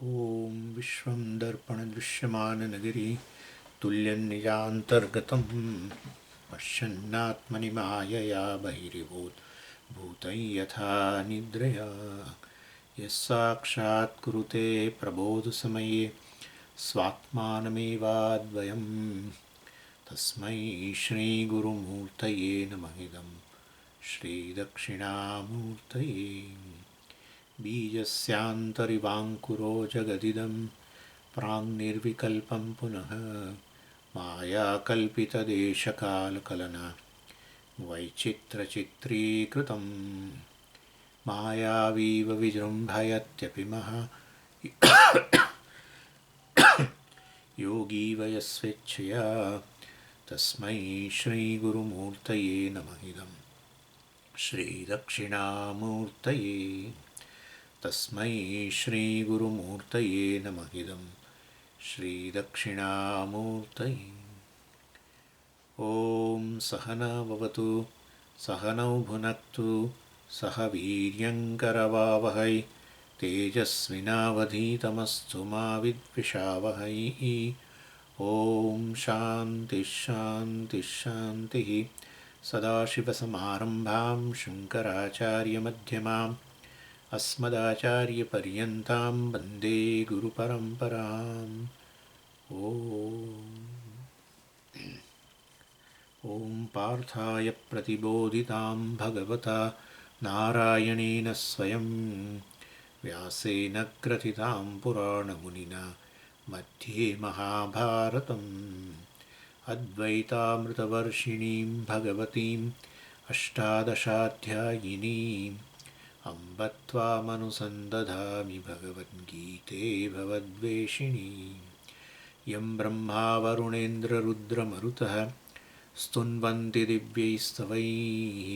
ॐ विश्वं दर्पणदृश्यमाननगरी तुल्यन्निजान्तर्गतं पश्यन्नात्मनि मायया बहिरिभूत् भूतं यथा निद्रया यः साक्षात् कुरुते प्रबोधसमये स्वात्मानमेवाद्वयं तस्मै श्रीगुरुमूर्तये नमः इदं श्रीदक्षिणामूर्तये बीजस्यान्तरिवाङ्कुरो जगदिदं प्राङ्निर्विकल्पं पुनः मायाकल्पितदेशकालकलना वैचित्रचित्रीकृतं मायावीव विजृम्भयत्यपि योगी वयस्वेच्छया तस्मै श्रीगुरुमूर्तये नमः इदं श्रीदक्षिणामूर्तये तस्मै श्रीगुरुमूर्तये नमः इदं श्रीदक्षिणामूर्तये। ॐ सहना भवतु सहनौ भुनक्तु सह वीर्यङ्करवावहै तेजस्विनावधीतमस्तु मा विद्विषावहै। ॐ शान्तिः शान्तिः शान्तिः। सदाशिवसमारम्भां शङ्कराचार्यमध्यमाम् अस्मदाचार्यपर्यन्तां वन्दे गुरुपरम्पराम्। ॐ पार्थाय प्रतिबोधितां भगवता नारायणेन स्वयं व्यासेन ग्रथितां पुराणमुनिना मध्ये महाभारतम् अद्वैतामृतवर्षिणीं भगवतीम् अष्टादशाध्यायिनीम् अम्ब त्वामनुसन्दधामि भगवद्गीते भवद्वेषिणीं। यं ब्रह्मा वरुणेन्द्ररुद्रमरुतः स्तुन्वन्ति दिव्यैस्तवैः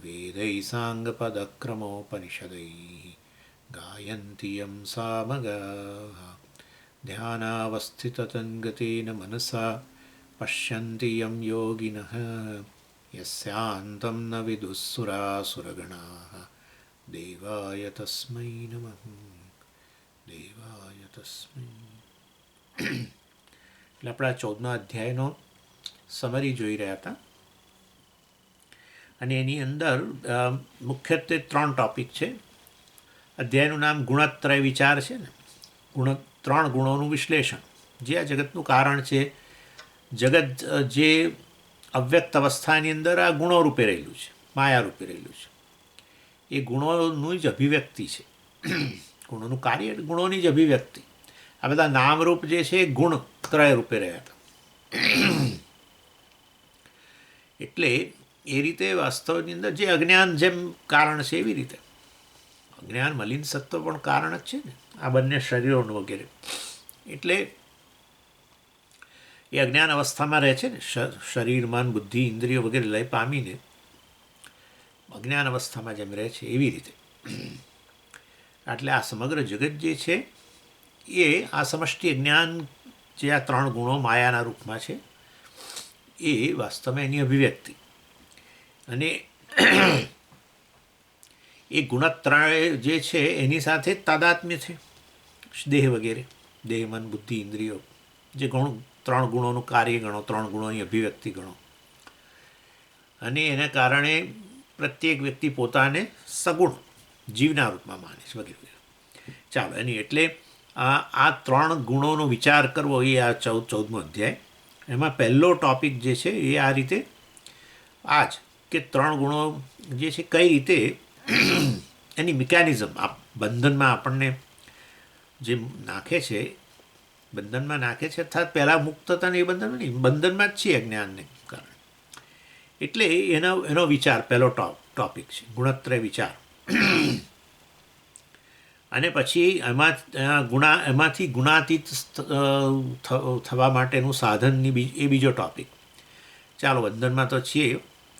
वेदैः साङ्गपदक्रमोपनिषदैः गायन्ति यं सामगाः। ध्यानावस्थिततन्गतेन मनसा पश्यन्ति यं योगिनः यस्यान्तं न विदुःसुरासुरगणाः। देवाय तस्मै नमः देवाय तस्मै। એટલે આપણે આ 14મા અધ્યાયનો સમરી જોઈ રહ્યા હતા અને એની અંદર મુખ્યત્વે 3 ટોપિક છે. અધ્યાયનું નામ ગુણત્રય વિચાર છે ને, 3 ગુણોનું વિશ્લેષણ, જે આ જગતનું કારણ છે. જગત જે અવ્યક્ત અવસ્થાની અંદર આ ગુણો રૂપે રહેલું છે, માયા રૂપે રહેલું છે. એ ગુણોનું જ અભિવ્યક્તિ છે. ગુણોનું કાર્ય ગુણોની જ અભિવ્યક્તિ. આ બધા નામરૂપ જે છે એ ગુણ ત્રય રૂપે રહ્યા હતા. એટલે એ રીતે વાસ્તવની અંદર જે અજ્ઞાન જેમ કારણ છે એવી રીતે અજ્ઞાન મલિન સત્વ પણ કારણ જ છે ને, આ બંને શરીરોનું વગેરે. એટલે એ અજ્ઞાન અવસ્થામાં રહે છે ને, શરીર મન બુદ્ધિ ઇન્દ્રિયો વગેરે લય પામીને અજ્ઞાન અવસ્થામાં જેમ રહે છે એવી રીતે. એટલે આ સમગ્ર જગત જે છે એ આ સમષ્ટિ અજ્ઞાન જે આ 3 ગુણો માયાના રૂપમાં છે એ વાસ્તવમાં એની અભિવ્યક્તિ. અને એ ગુણત્રય જે છે એની સાથે તાદાત્મ્ય છે, દેહ વગેરે, દેહ મન બુદ્ધિ ઇન્દ્રિયો, જે 3 ગુણોનું કાર્ય ગણો, 3 ગુણોની અભિવ્યક્તિ ગણો. અને એના કારણે પ્રત્યેક વ્યક્તિ પોતાને સગુણ જીવના રૂપમાં માને છે વગેરે. ચાલો એની એટલે આ 3 ગુણોનો વિચાર કરવો એ આ 14મો અધ્યાય. એમાં પહેલો ટોપિક જે છે એ આ રીતે આ જ કે 3 ગુણો જે છે કઈ રીતે એની મિકેનિઝમ બંધનમાં આપણને જે નાખે છે, બંધનમાં નાખે છે, અર્થાત પહેલાં મુક્ત હતા ને એ બંધનમાં નહીં, બંધનમાં જ છીએ અજ્ઞાનને કારણે. એટલે એનો વિચાર પહેલો ટોપિક છે, ગુણત્રય વિચાર. અને પછી એમાંથી ગુણાતીત થવા માટેનું સાધનની એ બીજો ટોપિક. ચાલો બંધનમાં તો છીએ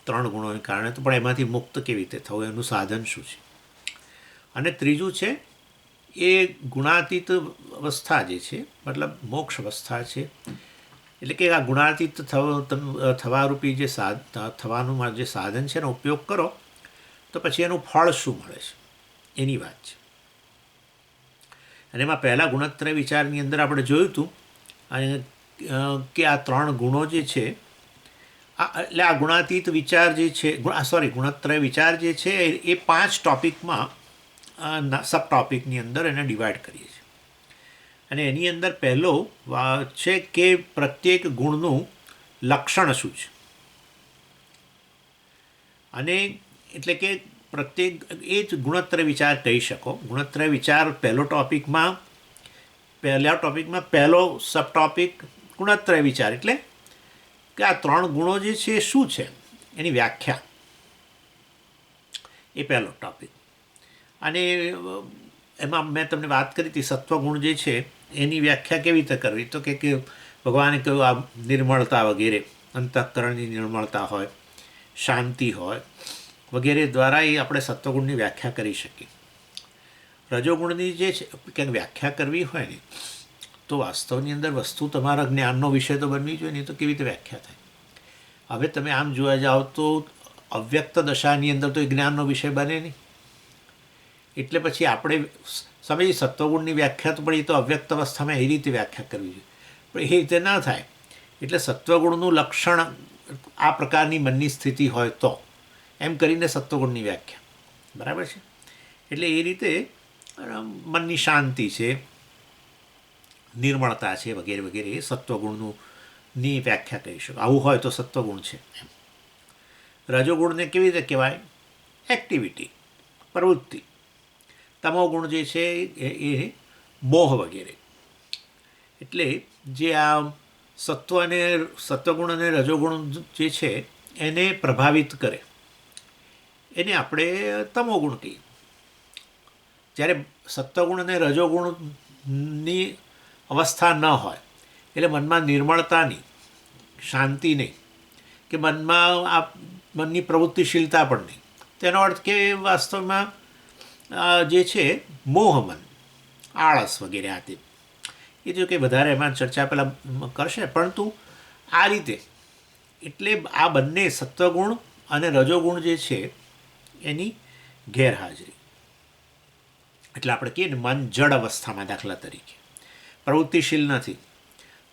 3 ગુણોને કારણે, તો પણ એમાંથી મુક્ત કેવી રીતે થવું, એનું સાધન શું છે. અને ત્રીજું છે એ ગુણાતીત અવસ્થા જે છે, મતલબ મોક્ષ અવસ્થા છે. એટલે કે આ ગુણાતીત થવારૂપી જે થવાનું જે સાધન છે એનો ઉપયોગ કરો તો પછી એનું ફળ શું મળે છે એની વાત છે. અને એમાં પહેલાં ગુણત્રય વિચારની અંદર આપણે જોયું હતું અને કે આ 3 ગુણો જે છે એટલે આ ગુણાતીત વિચાર જે છે ગુણત્રય વિચાર જે છે એ 5 ટોપિકમાં સબ ટોપિકની અંદર એને ડિવાઈડ કરીએ છીએ. અને એની અંદર પહેલો છે કે પ્રત્યેક ગુણનું લક્ષણ શું છે. અને એટલે કે પ્રત્યેક એ જ ગુણત્રય વિચાર કહી શકો. ગુણત્રય વિચાર પહેલા ટોપિકમાં પહેલો સબ ટોપિક ગુણત્રય વિચાર એટલે કે આ 3 ગુણો જે છે એ શું છે એની વ્યાખ્યા, એ પહેલો ટોપિક. અને એમાં મેં તમને વાત કરી હતી સત્વગુણ જે છે એની વ્યાખ્યા કેવી રીતે કરવી, તો કે ભગવાને કહ્યું આ નિર્મળતા વગેરે, અંતઃકરણની નિર્મળતા હોય, શાંતિ હોય વગેરે દ્વારા એ આપણે સત્વગુણની વ્યાખ્યા કરી શકીએ. રજોગુણની જે છે ક્યાંક વ્યાખ્યા કરવી હોય ને તો વાસ્તવની અંદર વસ્તુ તમારા જ્ઞાનનો વિષય તો બનવી જોઈએ, નહીં તો કેવી રીતે વ્યાખ્યા થાય. હવે તમે આમ જોવા જાઓ તો અવ્યક્ત દશાની અંદર તો એ જ્ઞાનનો વિષય બને નહીં. એટલે પછી આપણે સમજી સત્વગુણની વ્યાખ્યા તો પણ એ તો અવ્યક્ત અવસ્થામાં એ રીતે વ્યાખ્યા કરવી જોઈએ, પણ એ રીતે ના થાય. એટલે સત્વગુણનું લક્ષણ આ પ્રકારની મનની સ્થિતિ હોય તો એમ કરીને સત્વગુણની વ્યાખ્યા બરાબર છે. એટલે એ રીતે મનની શાંતિ છે, નિર્મળતા છે વગેરે વગેરે એ સત્વગુણની વ્યાખ્યા કહી શકો. આવું હોય તો સત્વગુણ છે એમ. રજોગુણને કેવી રીતે કહેવાય? એક્ટિવિટી, પ્રવૃત્તિ. તમોગુણ જે છે એ મોહ વગેરે. એટલે જે આ સત્વગુણ અને રજોગુણ જે છે એને પ્રભાવિત કરે એને આપણે તમોગુણ કહીએ. જ્યારે સત્વગુણ અને રજોગુણની અવસ્થા ન હોય એટલે મનમાં નિર્મળતા નહીં, શાંતિ નહીં, કે મનની પ્રવૃત્તિશીલતા પણ નહીં. તેનો અર્થ કે વાસ્તવમાં જે છે મોહમન, આળસ વગેરે આ તે. એ જો કે વધારે એમાં ચર્ચા પહેલાં કરશે, પરંતુ આ રીતે એટલે આ બંને સત્વગુણ અને રજોગુણ જે છે એની ગેરહાજરી. એટલે આપણે કહીએ ને મન જડ અવસ્થામાં, દાખલા તરીકે પ્રવૃત્તિશીલ નથી,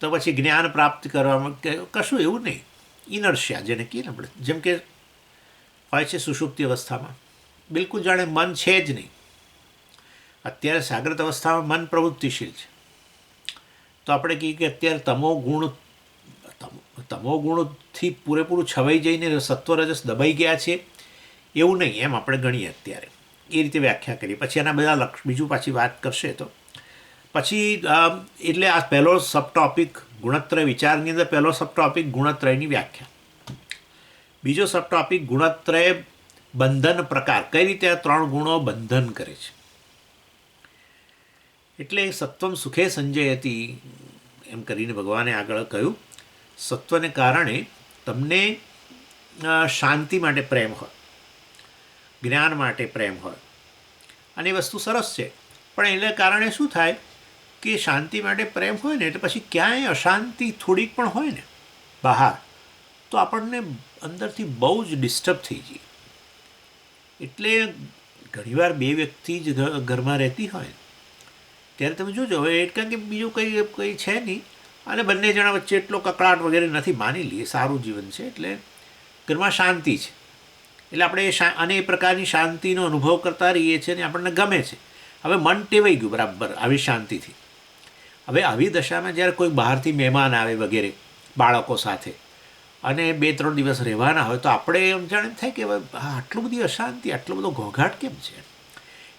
તો પછી જ્ઞાન પ્રાપ્ત કરવામાં કશું એવું નહીં. ઇનર્શિયા જેને કહીએ ને આપણે, જેમ કે હોય છે સુષુપ્તિ અવસ્થામાં, બિલકુલ જાણે મન છે જ નહીં. અત્યારે જાગ્રત અવસ્થામાં મન પ્રવૃત્તિશીલ છે, તો આપણે કહીએ કે અત્યારે તમોગુણથી પૂરેપૂરું છવાઈ જઈને સત્વરજસ દબાઈ ગયા છે એવું નહીં, એમ આપણે ગણીએ અત્યારે. એ રીતે વ્યાખ્યા કરીએ. પછી એના બધા બીજું પાછી વાત કરશે તો પછી એટલે આ પહેલો સબ ટોપિક ગુણત્રય વિચારની અંદર પહેલો સબ ટોપિક ગુણત્રયની વ્યાખ્યા. બીજો સબ ટોપિક ગુણત્રય બંધન પ્રકાર, કઈ રીતે આ 3 ગુણો બંધન કરે છે. એટલે સત્વમ સુખે સંજયતી એમ કરીને ભગવાને આગળ કહ્યું, સત્વને કારણે તમને શાંતિ માટે પ્રેમ હોય, જ્ઞાન માટે પ્રેમ હોય, અને એ વસ્તુ સરસ છે. પણ એને કારણે શું થાય કે શાંતિ માટે પ્રેમ હોય ને એટલે પછી ક્યાંય અશાંતિ થોડીક પણ હોય ને બહાર, તો આપણને અંદરથી બહુ જ ડિસ્ટર્બ થઈ જઈએ. એટલે ઘણીવાર 2 વ્યક્તિ જ ઘરમાં રહેતી હોય ત્યારે તમે જોજો, હવે કારણ કે બીજું કંઈ છે નહીં અને બંને જણા વચ્ચે એટલો કકળાટ વગેરે નથી, માની લઈએ સારું જીવન છે, એટલે ઘરમાં શાંતિ છે. એટલે આપણે અને એ પ્રકારની શાંતિનો અનુભવ કરતા રહીએ છીએ અને આપણને ગમે છે. હવે મન ટેવાઈ ગયું બરાબર આવી શાંતિથી. હવે આવી દશામાં જ્યારે કોઈ બહારથી મહેમાન આવે વગેરે બાળકો સાથે અને 2-3 દિવસ રહેવાના હોય તો આપણે એમ જાણે થાય કે આટલું બધી અશાંતિ, આટલો બધો ઘોંઘાટ કેમ છે.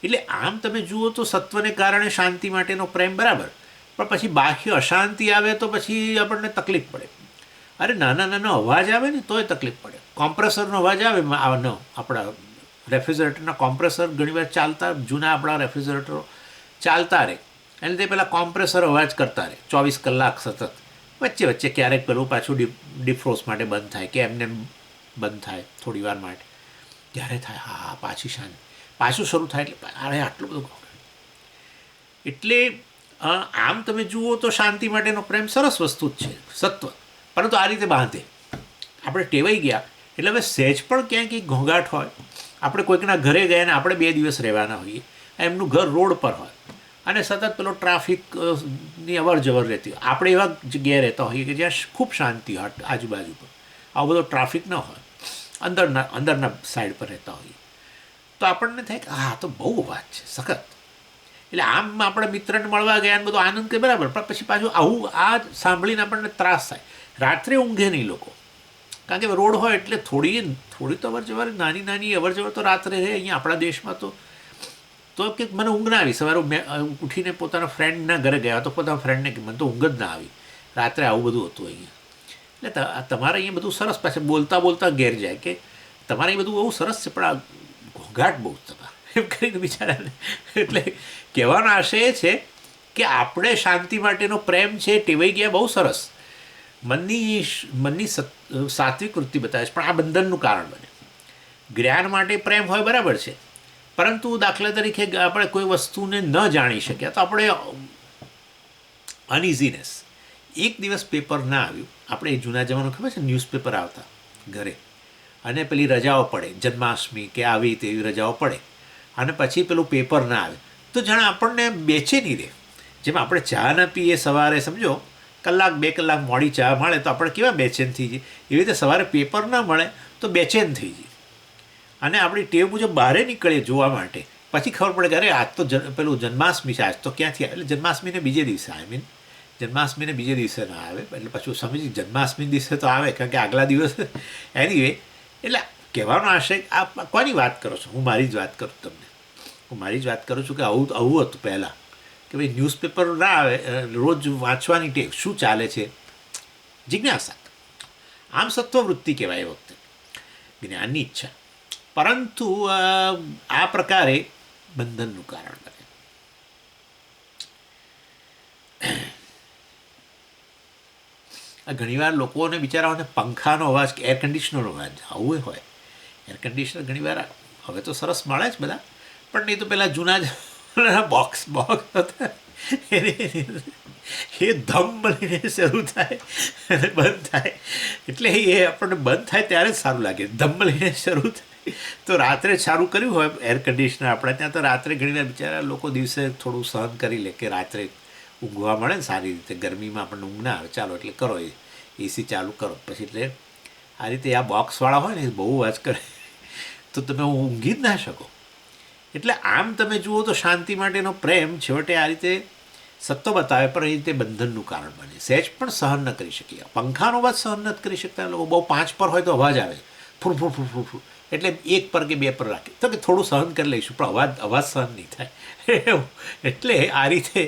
એટલે આમ તમે જુઓ તો સત્વને કારણે શાંતિ માટેનો પ્રેમ બરાબર, પણ પછી બાહ્ય અશાંતિ આવે તો પછી આપણને તકલીફ પડે. અરે નાનો અવાજ આવે ને તોય તકલીફ પડે. કોમ્પ્રેસરનો અવાજ આવે આપણા રેફ્રિજરેટરના કોમ્પ્રેસર ઘણીવાર ચાલતા, જૂના આપણા રેફ્રિજરેટરો ચાલતા રહે એટલે તે પહેલાં કોમ્પ્રેસર અવાજ કરતા રહે 24 કલાક સતત. વચ્ચે ક્યારેક પેલું પાછું ડિફ્રોસ્ટ માટે બંધ થાય કે એમને બંધ થાય થોડી વાર માટે, ત્યારે થાય હા પાછી શાંતિ, પાછું શરૂ થાય એટલે અરે આટલું બધું. એટલે આમ તમે જુઓ તો શાંતિ માટેનો પ્રેમ સરસ વસ્તુ જ છે સત્વ, પરંતુ આ રીતે બાંધે આપણે ટેવાઈ ગયા. એટલે હવે સહેજ પણ ક્યાંય કંઈક ઘોંઘાટ હોય, આપણે કોઈકના ઘરે ગયા ને આપણે 2 દિવસ રહેવાના હોઈએ, એમનું ઘર રોડ પર હોય, અને સતત પેલો ટ્રાફિકની અવર જવર રહેતી હોય. આપણે એવા જગ્યાએ રહેતા હોઈએ કે જ્યાં ખૂબ શાંતિ હોય આજુબાજુ પર, આવો બધો ટ્રાફિક ન હોય, અંદરના સાઈડ પર રહેતા હોઈએ, તો આપણને થાય કે હા તો બહુ અવાજ છે સખત. એટલે આમ આપણે મિત્રને મળવા ગયા અને બધો આનંદ કે બરાબર, પણ પછી પાછું આવું આ સાંભળીને આપણને ત્રાસ થાય. રાત્રે ઊંઘે નહીં લોકો, કારણ કે રોડ હોય એટલે થોડી તો અવર જવર, નાની અવર જવર તો રાત્રે રહે. અહીંયા આપણા દેશમાં તો કે મને ઊંઘ ના આવી. સવારે ઉઠીને પોતાના ફ્રેન્ડના ઘરે ગયા તો પોતાના ફ્રેન્ડને કે મને તો ઊંઘ જ ના આવી, રાત્રે આવું બધું હતું અહીંયા. એટલે તમારે અહીંયા બધું સરસ, પાછું બોલતા ઘેર જાય કે તમારે અહીં બધું બહુ સરસ છે, પણ આ ઘોંઘાટ બહુ તમારે એમ કરીને બિચારાને. એટલે કહેવાનો આશય એ છે કે આપણે શાંતિ માટેનો પ્રેમ છે ટેવાઈ ગયા, બહુ સરસ, મનની સાત્વિક વૃત્તિ બતાવે છે, પણ આ બંધનનું કારણ બને. જ્ઞાન માટે પ્રેમ હોય બરાબર છે, પરંતુ દાખલા તરીકે આપણે કોઈ વસ્તુને ન જાણી શક્યા તો આપણે અનઇઝીનેસ. એક દિવસ પેપર ના આવ્યું, આપણે જૂના જમાનો ખબર છે ન્યૂઝપેપર આવતા ઘરે, અને પેલી રજાઓ પડે, જન્માષ્ટમી કે આવી તેવી રજાઓ પડે, અને પછી પેલું પેપર ના આવે તો જાણે આપણને બેચેની રહે. જેમ આપણે ચા ના પીએ સવારે, સમજો 1-2 કલાક મોડી ચા મળે તો આપણે કેવા બેચેન થઈ જઈએ, એવી રીતે સવારે પેપર ના મળે તો બેચેન થઈ જઈએ. અને આપણી ટેવ મુજબ બહાર નીકળીએ જોવા માટે, પછી ખબર પડે કે અરે આજ તો પેલું જન્માષ્ટમી છે, આજ તો ક્યાંથી આવે. એટલે જન્માષ્ટમીને બીજે દિવસે જન્માષ્ટમીને બીજે દિવસે ના આવે, એટલે પછી સમજી જન્માષ્ટમી દિવસે તો આવે, કારણ કે આગલા દિવસ એનીવે. એટલે કહેવાનો આશય, આ કોની વાત કરો છો? હું મારી જ વાત કરું તમને, હું મારી જ વાત કરું છું કે આવું હતું પહેલાં, કે ભાઈ ન્યૂઝપેપર ના આવે, રોજ વાંચવાની ટેવ, શું ચાલે છે, જિજ્ઞાસા. આમ સત્વવૃત્તિ કહેવાય એ વખતે, જ્ઞાનની ઈચ્છા. પરંતુ આ પ્રકારે બંધનનું કારણ બને. ઘણીવાર લોકોને બિચારાઓને પંખાનો અવાજ કે એર કન્ડિશનરનો અવાજ આવું હોય. એર કન્ડિશનર ઘણીવાર હવે તો સરસ મળે જ બધા, પણ નહીં તો પેલા જૂના બોક્સ હતા એ ધમ મળીને શરૂ થાય અને બંધ થાય. એટલે એ આપણને બંધ થાય ત્યારે જ સારું લાગે, ધમ મળીને શરૂ થાય તો રાત્રે સારું કર્યું હોય એર કન્ડિશનર આપણે ત્યાં, તો રાત્રે ઘણીવાર બિચારા લોકો દિવસે થોડું સહન કરી લે કે રાત્રે ઊંઘવા મળે ને સારી રીતે, ગરમીમાં આપણને ઊંઘ ના આવે, ચાલો એટલે કરો એસી ચાલુ કરો. પછી એટલે આ રીતે આ બોક્સવાળા હોય ને એ બહુ અવાજ કરે તો તમે ઊંઘી જ ના શકો. એટલે આમ તમે જુઓ તો શાંતિ માટેનો પ્રેમ છેવટે આ રીતે સત્વ બતાવે, પણ એ રીતે બંધનનું કારણ બને. સહેજ પણ સહન ન કરી શકીએ, પંખાનો અવાજ સહન નથી કરી શકતા લોકો. બહુ 5 પર હોય તો અવાજ આવે ફૂર, એટલે 1 પર કે 2 પર રાખે તો કે થોડું સહન કરી લઈશું, પણ અવાજ સહન નહીં થાય. એટલે આ રીતે,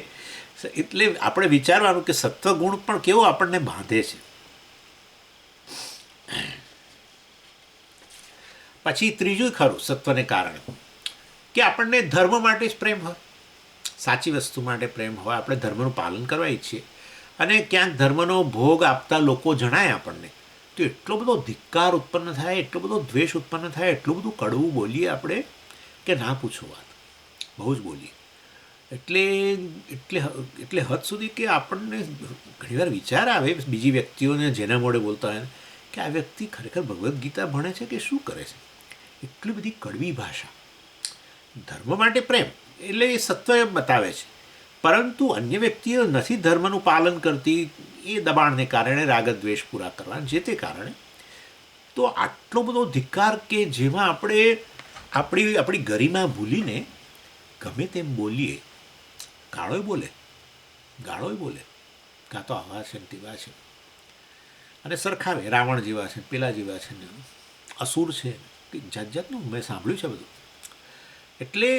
એટલે આપણે વિચારવાનું કે સત્વગુણ પણ કેવો આપણને બાંધે છે. પછી ત્રીજું ખરું સત્વને કારણે કે આપણને ધર્મ માટે જ પ્રેમ હોય, સાચી વસ્તુ માટે પ્રેમ હોય, આપણે ધર્મનું પાલન કરવા ઈચ્છીએ, અને ક્યાંક ધર્મનો ભોગ આપતા લોકો જણાય આપણને તો એટલો બધો ધિક્કાર ઉત્પન્ન થાય, એટલો બધો દ્વેષ ઉત્પન્ન થાય, એટલું બધું કડવું બોલીએ આપણે કે ના પૂછો વાત, બહુ જ બોલીએ. એટલે હદ સુધી કે આપણને ઘણીવાર વિચાર આવે બીજી વ્યક્તિઓને જેના મોડે બોલતા હોય કે આ વ્યક્તિ ખરેખર ભગવદ્ ગીતા ભણે છે કે શું કરે છે. એટલી બધી કડવી ભાષા. ધર્મ માટે પ્રેમ એટલે એ સત્વ બતાવે છે, પરંતુ અન્ય વ્યક્તિઓ નથી ધર્મનું પાલન કરતી એ દબાણને કારણે, રાગદ્વેષ પૂરા કરવાના જે તે કારણે, તો આટલો બધો ધિક્કાર કે જેમાં આપણે આપણી ગરિમા ભૂલીને ગમે તેમ બોલીએ, ગાળોય બોલે, કાં તો આવા છે ને તેવા છે, અને સરખાવે રાવણ જેવા છે, પેલા જેવા છે ને, અસુર છે, જાતનું મેં સાંભળ્યું છે બધું. એટલે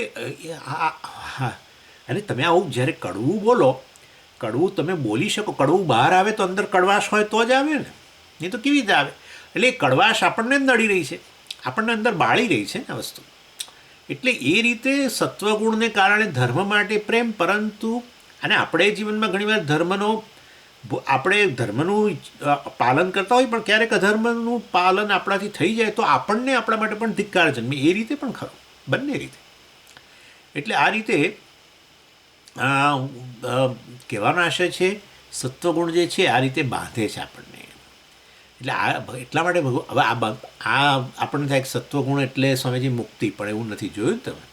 અને તમે આવું જ્યારે કડવું બોલો, કડવું તમે બોલી શકો, કડવું બહાર આવે તો અંદર કડવાશ હોય તો જ આવે ને, નહીં તો કેવી રીતે આવે. એટલે એ કડવાશ આપણને જ નડી રહી છે, આપણને અંદર બાળી રહી છે ને આ વસ્તુ. એટલે એ રીતે સત્વગુણને કારણે ધર્મ માટે પ્રેમ, પરંતુ અને આપણે જીવનમાં ઘણીવાર આપણે ધર્મનું પાલન કરતા હોય, પણ ક્યારેક અધર્મનું પાલન આપણાથી થઈ જાય તો આપણને આપણા માટે પણ ધિક્કાર જન્મે. એ રીતે પણ ખરું, બંને રીતે. એટલે આ રીતે કહેવાનો આશય છે સત્વગુણ જે છે આ રીતે બાંધે છે આપણને. એટલે એટલા માટે હવે આ આપણને થાય કે સત્વગુણ એટલે સ્વામીજી મુક્તિ, પણ એવું નથી જોયું તમે.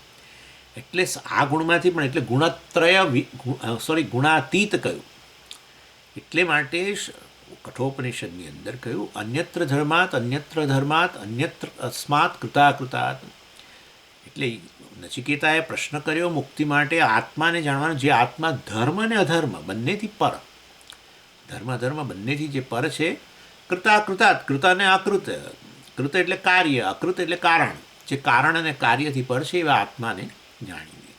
એટલે આ ગુણમાંથી પણ એટલે ગુણત્રય ગુણાતીત કહ્યું. એટલે માટે કઠોપનિષદની અંદર કહ્યું અન્યત્ર ધર્માત અન્યત્ર અસ્માત કૃતાકૃતાત. એટલે નચિકેતાએ પ્રશ્ન કર્યો મુક્તિ માટે આત્માને જાણવાનું, જે આત્મા ધર્મ અને અધર્મ બંનેથી પર, ધર્મ અધર્મ બંનેથી જે પર છે. કૃતાકૃતાત, કૃત અને અકૃત, કૃત એટલે કાર્ય, અકૃત એટલે કારણ, જે કારણ અને કાર્યથી પર છે એવા આત્માને જાણીએ.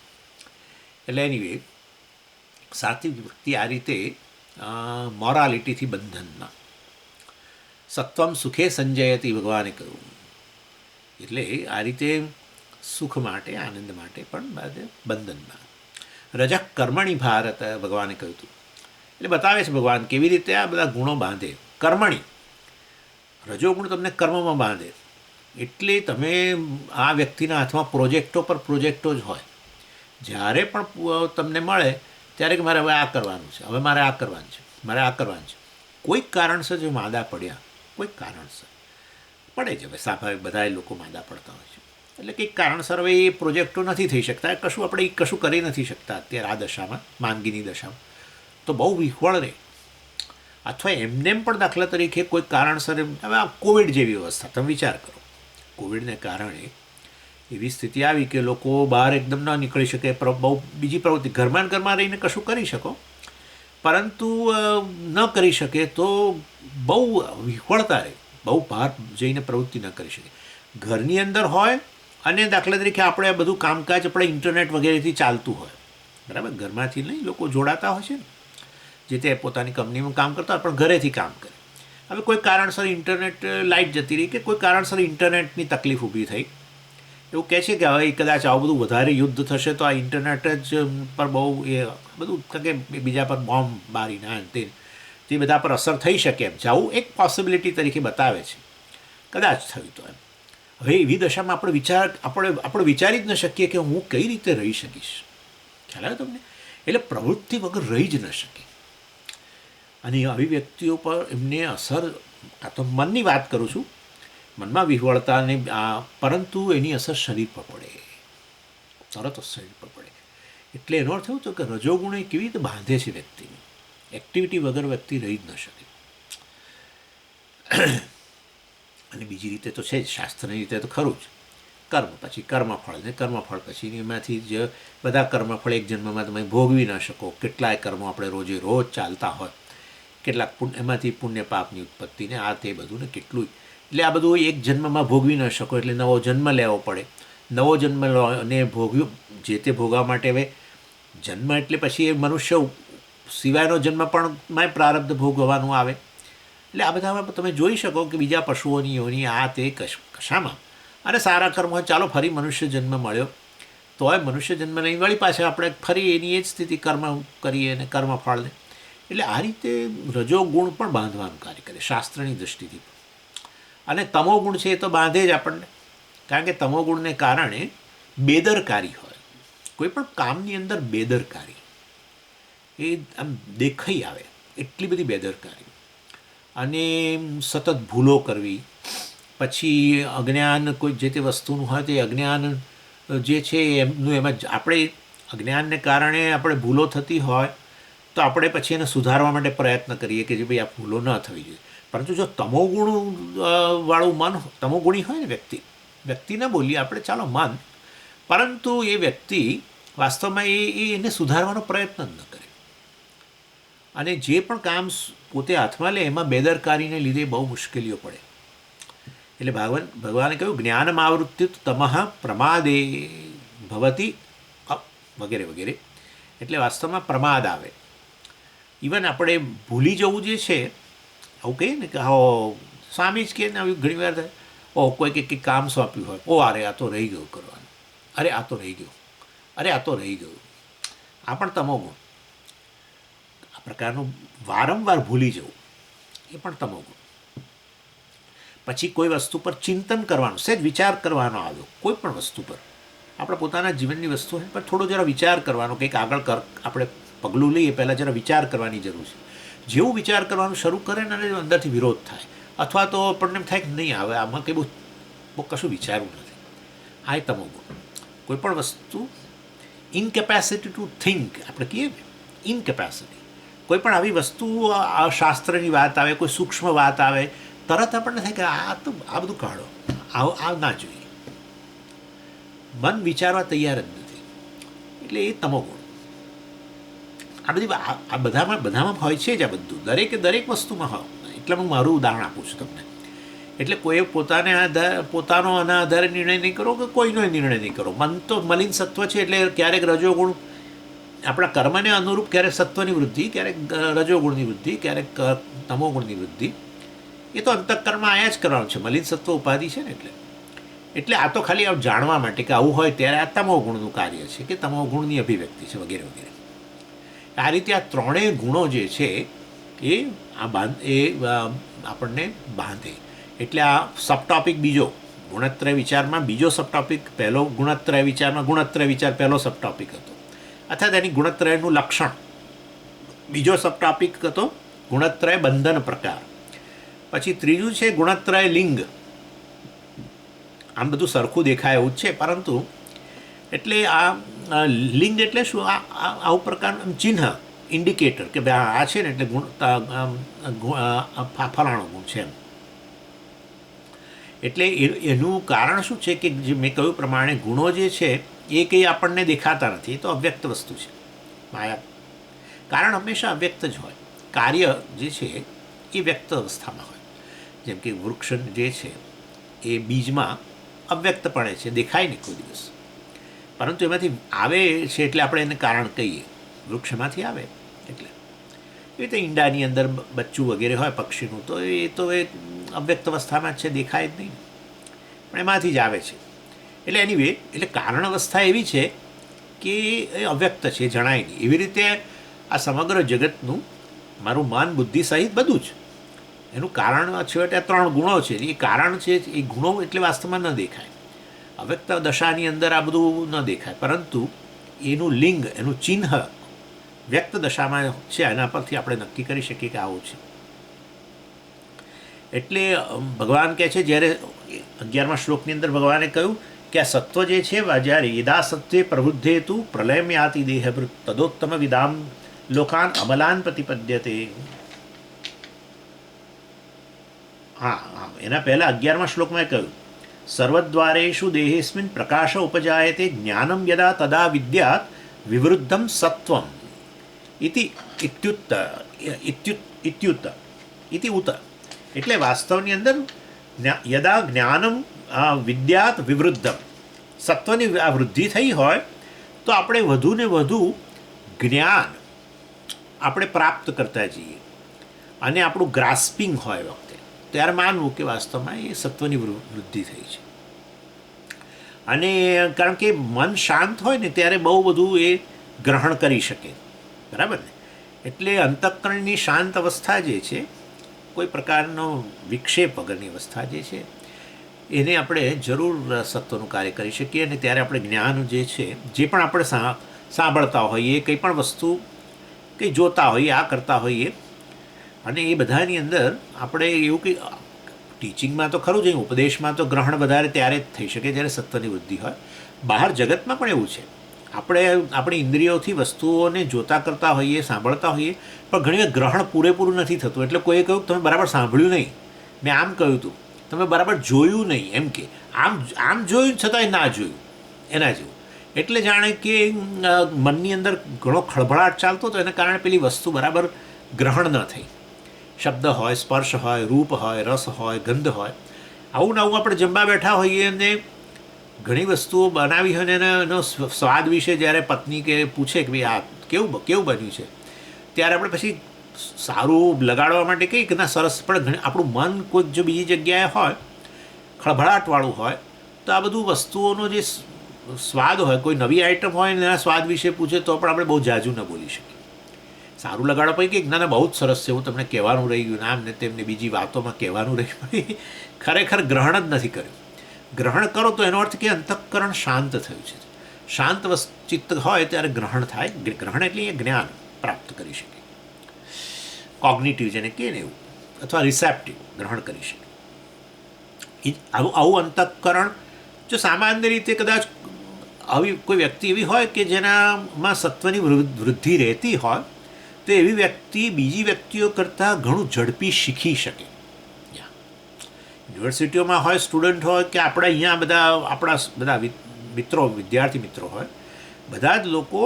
એટલે એની સાત્વિક વ્યક્તિ આ રીતે મોરાલિટીથી બંધનમાં, સત્વમ સુખે સંજયતી ભગવાને કહ્યું. એટલે આ રીતે સુખ માટે, આનંદ માટે પણ બંધનમાં. રજક કર્મણી ભારત ભગવાને કહ્યું હતું. એટલે બતાવે છે ભગવાન કેવી રીતે આ બધા ગુણો બાંધે. કર્મણી, રજોગુણ તમને કર્મમાં બાંધે. એટલે તમે આ વ્યક્તિના હાથમાં પ્રોજેક્ટો પર પ્રોજેક્ટો જ હોય. જ્યારે પણ તમને મળે ત્યારે કે મારે હવે આ કરવાનું છે, હવે મારે આ કરવાનું છે, મારે આ કરવાનું છે. કોઈક કારણસર જો માંદા પડ્યા, કોઈક કારણસર પડે છે, હવે સ્વાભાવિક બધા લોકો માંદા પડતા હોય છે. એટલે કંઈક કારણસર હવે એ પ્રોજેક્ટો નથી થઈ શકતા, કશું આપણે કશું કરી નથી શકતા અત્યારે આ દશામાં, માંદગીની દશામાં, તો બહુ વિહવળ રહે. અથવા એમને પણ દાખલા તરીકે કોઈ કારણસર, હવે આ કોવિડ જેવી અવસ્થા તમે વિચાર કરો, કોવિડને કારણે એવી સ્થિતિ આવી કે લોકો બહાર એકદમ ન નીકળી શકે, બહુ બીજી પ્રવૃત્તિ, ઘરમાં રહીને કશું કરી શકો, પરંતુ ન કરી શકે તો બહુ વિહવળતા રહે, બહુ બહાર જઈને પ્રવૃત્તિ ન કરી શકે. ઘરની અંદર હોય અને દાખલા તરીકે આપણે બધું કામકાજ આપણે ઇન્ટરનેટ વગેરેથી ચાલતું હોય, બરાબર, ઘરમાંથી નહીં લોકો જોડાતા હોય છે ને, જે તે પોતાની કંપનીમાં કામ કરતા હોય પણ ઘરેથી કામ કરે. હવે કોઈ કારણસર ઇન્ટરનેટ લાઇટ જતી રહી કે કોઈ કારણસર ઇન્ટરનેટની તકલીફ ઊભી થઈ, એવું કહે છે કે હવે કદાચ આવું બધું વધારે યુદ્ધ થશે તો આ ઇન્ટરનેટ જ પર બહુ એ બધું કે બીજા પર બોમ્બ મારીને આ તે બધા પર અસર થઈ શકે એમ છે. આવું એક પોસિબિલિટી તરીકે બતાવે છે, કદાચ થયું તો એમ. હવે એવી દશામાં આપણે વિચારી જ ન શકીએ કે હું કઈ રીતે રહી શકીશ. ખ્યાલ આવે તમને? એટલે પ્રવૃત્તિ વગર રહી જ ન શકે. અને આવી વ્યક્તિઓ પર એમને અસર, આ તો મનની વાત કરું છું, મનમાં વિહવળતાને પરંતુ એની અસર શરીર પર પડે, તરત જ શરીર પર પડે. એટલે એનો અર્થ એવું તો કે રજોગુણ એ કેવી રીતે બાંધે છે વ્યક્તિને. એક્ટિવિટી વગર વ્યક્તિ રહી જ ન શકે. અને બીજી રીતે તો છે જ, શાસ્ત્રની રીતે તો ખરું જ, કર્મ પછી કર્મફળ, ને કર્મફળ પછી એમાંથી જ બધા કર્મફળ એક જન્મમાં તમે ભોગવી ન શકો. કેટલાય કર્મો આપણે રોજે રોજ ચાલતા હોય, કેટલાક એમાંથી પુણ્ય પાપની ઉત્પત્તિ ને આ તે બધું ને કેટલું. એટલે આ બધું એક જન્મમાં ભોગવી ન શકો, એટલે નવો જન્મ લેવો પડે. નવો જન્મ અને ભોગવ્યું જે તે ભોગવા માટે હવે જન્મ એટલે પછી એ મનુષ્ય સિવાયનો જન્મ પણ માં પ્રારબ્ધ ભોગવવાનું આવે. એટલે આ બધામાં તમે જોઈ શકો કે બીજા પશુઓની યોની આ તે કશામાં, અને સારા કર્મ હોય, ચાલો ફરી મનુષ્ય જન્મ મળ્યો તો હવે મનુષ્ય જન્મ લઈને વળી પાછા આપણે ફરી એની એ જ સ્થિતિ કર્મ કરીએ અને કર્મફળને. એટલે આ રીતે રજોગુણ પણ બાંધવાનું કાર્ય કરે શાસ્ત્રની દૃષ્ટિથી. અને તમોગુણ છે એ તો બાંધે જ આપણને, કારણ કે તમોગુણને કારણે બેદરકારી હોય, કોઈ પણ કામની અંદર બેદરકારી એ આમ દેખાઈ આવે, એટલી બધી બેદરકારી. અને સતત ભૂલો કરવી, પછી અજ્ઞાન કોઈ જે તે વસ્તુનું હોય તે અજ્ઞાન જે છે એમનું એમાં જ આપણે અજ્ઞાનને કારણે આપણે ભૂલો થતી હોય તો આપણે પછી એને સુધારવા માટે પ્રયત્ન કરીએ કે જે ભાઈ આ ભૂલો ન થવી જોઈએ. પરંતુ જો તમોગુણ વાળું મન, તમોગુણી હોય ને વ્યક્તિ ન બોલીએ આપણે ચાલો મન, પરંતુ એ વ્યક્તિ વાસ્તવમાં એને સુધારવાનો પ્રયત્ન જ ન કરે. અને જે પણ કામ પોતે હાથમાં લે એમાં બેદરકારીને લીધે બહુ મુશ્કેલીઓ પડે. એટલે ભગવાને કહ્યું જ્ઞાનમ આવૃત્તિ તમઃ પ્રમાદે ભવતી વગેરે વગેરે. એટલે વાસ્તવમાં પ્રમાદ આવે. ઇવન આપણે ભૂલી જવું જે છે, આવું કહીએ ને કે સ્વામી જ કહે ને, આવી ઘણી વાર થાય, કોઈ કંઈક કામ સોંપ્યું હોય, અરે આ તો રહી ગયું કરવાનું, અરે આ તો રહી ગયું, અરે આ તો રહી ગયું. આ પણ તમોગુણ. આ પ્રકારનું વારંવાર ભૂલી જવું એ પણ તમોગુણ. પછી કોઈ વસ્તુ પર ચિંતન કરવાનું, સહેજ વિચાર કરવાનો આવ્યો, કોઈ પણ વસ્તુ પર, આપણે પોતાના જીવનની વસ્તુ પર થોડો જરા વિચાર કરવાનો, કંઈક આગળ આપણે પગલું લઈએ પહેલાં જરા વિચાર કરવાની જરૂર છે. જેવું વિચાર કરવાનું શરૂ કરે ને અને અંદરથી વિરોધ થાય, અથવા તો આપણને એમ થાય કે નહીં આવે આમાં કંઈ બહુ કશું વિચારવું નથી, આ તમોગુણ. કોઈ પણ વસ્તુ ઇનકેપેસિટી ટુ થિંક આપણે કહીએ ને, ઇનકેપેસિટી. કોઈ પણ આવી વસ્તુ શાસ્ત્રની વાત આવે, કોઈ સૂક્ષ્મ વાત આવે, તરત આપણને થાય કે આ બધું કાઢો, આ ના જોઈએ. મન વિચારવા તૈયાર જ નથી. એટલે એ તમોગુણ. આ બધી આ બધામાં હોય છે જ. આ બધું દરેક વસ્તુમાં હોય. એટલે હું મારું ઉદાહરણ આપું છું તમને. એટલે કોઈએ પોતાનો આના આધારે નિર્ણય નહીં કરો કે કોઈનો નિર્ણય નહીં કરો. મન તો મલિન સત્વ છે, એટલે ક્યારેક રજોગુણ આપણા કર્મને અનુરૂપ, ક્યારેક સત્વની વૃદ્ધિ, ક્યારેક રજોગુણની વૃદ્ધિ, ક્યારેક તમોગુણની વૃદ્ધિ. એ તો અંતઃકરણમાં આયા જ કરવાનું છે. મલિન સત્વ ઉપાધિ છે ને, એટલે આ તો ખાલી જાણવા માટે કે આવું હોય ત્યારે આ તમોગુણનું કાર્ય છે, કે તમોગુણની અભિવ્યક્તિ છે, વગેરે વગેરે. આ રીતે આ ત્રણેય ગુણો જે છે એ આપણને બાંધે. એટલે આ સબટોપિક બીજો ગુણત્રય વિચારમાં, બીજો સબટોપિક પહેલો ગુણત્રય વિચારમાં, ગુણત્રય વિચાર પહેલો સબટોપિક હતો, અર્થાત એની ગુણત્રયનું લક્ષણ. બીજો સબટોપિક હતો ગુણત્રય બંધન પ્રકાર. પછી ત્રીજું છે ગુણત્રય લિંગ. આમ બધું સરખું દેખાય એવું જ છે, પરંતુ એટલે આ લિંગ એટલે શું? આવું પ્રકારનું ચિહ્ન, ઇન્ડિકેટર કે ભાઈ આ છે ને એટલે ફલાણો ગુણ છે એમ. એટલે એનું કારણ શું છે કે જે મેં કહ્યું પ્રમાણે ગુણો જે છે એ કંઈ આપણને દેખાતા નથી. એ તો અવ્યક્ત વસ્તુ છે, માયા. કારણ હંમેશા અવ્યક્ત જ હોય. કાર્ય જે છે એ વ્યક્ત અવસ્થામાં હોય. જેમ કે વૃક્ષ જે છે એ બીજમાં અવ્યક્તપણે છે, દેખાય નહીં કોઈ દિવસ, પરંતુ એમાંથી આવે છે એટલે આપણે એને કારણ કહીએ. વૃક્ષમાંથી આવે એટલે. એ રીતે ઈંડાની અંદર બચ્ચું વગેરે હોય પક્ષીનું, તો એ અવ્યક્ત અવસ્થામાં જ છે, દેખાય જ નહીં, પણ એમાંથી જ આવે છે. એટલે એનીવે, એટલે કારણ અવસ્થા એવી છે કે એ અવ્યક્ત છે, જણાય નહીં. એવી રીતે આ સમગ્ર જગતનું મારું મન, બુદ્ધિ સહિત બધું જ એનું કારણ છેવટે આ ત્રણ ગુણો છે. એ કારણ છે, એ ગુણો એટલે વાસ્તવમાં ન દેખાય. અવ્યક્ત દશાની અંદર આ બધું ન દેખાય, પરંતુ એનું લિંગ, એનું ચિહ્ન વ્યક્ત દશામાં છે. એના પરથી આપણે નક્કી કરી શકીએ કે આવું છે. એટલે ભગવાન કહે છે, જ્યારે 11મા શ્લોકની અંદર ભગવાને કહ્યું કે આ સત્વ જે છે, જ્યારે યદા સત્વે પ્રવૃદ્ધે તું પ્રલયમ યાતિ દેહભૃત તદોત્તમ વિદામ લોકાન અમલાન પ્રતિપદ્યતે. હા, એના પહેલાં 11મા શ્લોકમાં કહ્યું સર્વદ્વારેષુ દેહેસ્મિન પ્રકાશ ઉપજાયતે જ્ઞાનમ યદા તદા વિદ્યાત વિવૃદ્ધમ સત્વમ ઇતિ ઉત. એટલે વાસ્તવની અંદર યદા જ્ઞાનમ વિદ્યાત વિવૃદ્ધમ, સત્વની આ વૃદ્ધિ થઈ હોય તો આપણે વધુ ને વધુ જ્ઞાન આપણે પ્રાપ્ત કરતા જઈએ, અને આપણું ગ્રાસ્પિંગ હોય વખતે ત્યારે માનવું કે વાસ્તવમાં એ સત્વની વૃદ્ધિ થઈ છે. અને કારણ કે મન શાંત હોય ને ત્યારે બહુ બધું એ ગ્રહણ કરી શકે, બરાબર ને. એટલે અંતઃકરણની શાંત અવસ્થા જે છે, કોઈ પ્રકારનો વિક્ષેપ વગરની અવસ્થા જે છે, એને આપણે જરૂર સત્વનું કાર્ય કરી શકીએ. અને ત્યારે આપણે જ્ઞાન જે છે, જે પણ આપણે સાંભળતા હોઈએ, કંઈ પણ વસ્તુ કંઈ જોતા હોઈએ, આ કરતા હોઈએ, અને એ બધાની અંદર આપણે એવું કંઈ ટીચિંગમાં તો ખરું જ, ઉપદેશમાં તો ગ્રહણ વધારે ત્યારે જ થઈ શકે જ્યારે સત્વની વૃદ્ધિ હોય. બહાર જગતમાં પણ એવું છે. આપણે આપણી ઇન્દ્રિયોથી વસ્તુઓને જોતા કરતા હોઈએ, સાંભળતા હોઈએ, પણ ઘણી વાર ગ્રહણ પૂરેપૂરું નથી થતું. એટલે કોઈએ કહ્યું તમે બરાબર સાંભળ્યું નહીં, મેં આમ કહ્યું હતું, તમે બરાબર જોયું નહીં, એમ કે આમ જોયું છતાંય ના જોયું, એના જેવું. એટલે જાણે કે મનની અંદર ઘણો ખળભળાટ ચાલતો હતો, એના કારણે પેલી વસ્તુ બરાબર ગ્રહણ ન થઈ. શબ્દ હોય, સ્પર્શ હોય, રૂપ હોય, રસ હોય, ગંધ હોય, આવું ને આવું આપણે જમવા બેઠા હોઈએ અને ઘણી વસ્તુઓ બનાવી હોય ને એનો સ્વાદ વિશે જ્યારે પત્ની કે પૂછે કે ભાઈ આ કેવું બન્યું છે, ત્યારે આપણે પછી સારું લગાડવા માટે કહીએ કે ના સરસ, પણ આપણું મન કોઈક જો બીજી જગ્યાએ હોય, ખળભળાટવાળું હોય, તો આ બધું વસ્તુઓનો જે સ્વાદ હોય, કોઈ નવી આઈટમ હોય ને એના સ્વાદ વિશે પૂછે તો પણ આપણે બહુ જાજુ ન બોલી શકીએ. સારું લગાડવા પછી કે ના બહુ જ સરસ છે, હું તમને કહેવાનું રહી ગયું, આમ ને તેમને બીજી વાતોમાં કહેવાનું રહી ગયું, ખરેખર ગ્રહણ જ નથી કર્યું. ગ્રહણ કરો તો એનો અર્થ કે અંતઃકરણ શાંત થયું છે. શાંત ચિત્ત હોય ત્યારે ગ્રહણ થાય. ગ્રહણ એટલે એ જ્ઞાન પ્રાપ્ત કરી શકે, કોગ્નિટિવ જેને કહે ને એવું, અથવા રિસેપ્ટિવ ગ્રહણ કરી શકે. આવું અંતઃકરણ જો સામાન્ય રીતે કદાચ આવી કોઈ વ્યક્તિ એવી હોય કે જેનામાં સત્વની વૃદ્ધિ રહેતી હોય તો એવી વ્યક્તિ બીજી વ્યક્તિઓ કરતાં ઘણું ઝડપી શીખી શકે. યુનિવર્સિટીઓમાં હોય, સ્ટુડન્ટ હોય કે આપણે અહીંયા આપણા બધા મિત્રો, વિદ્યાર્થી મિત્રો હોય, બધા જ લોકો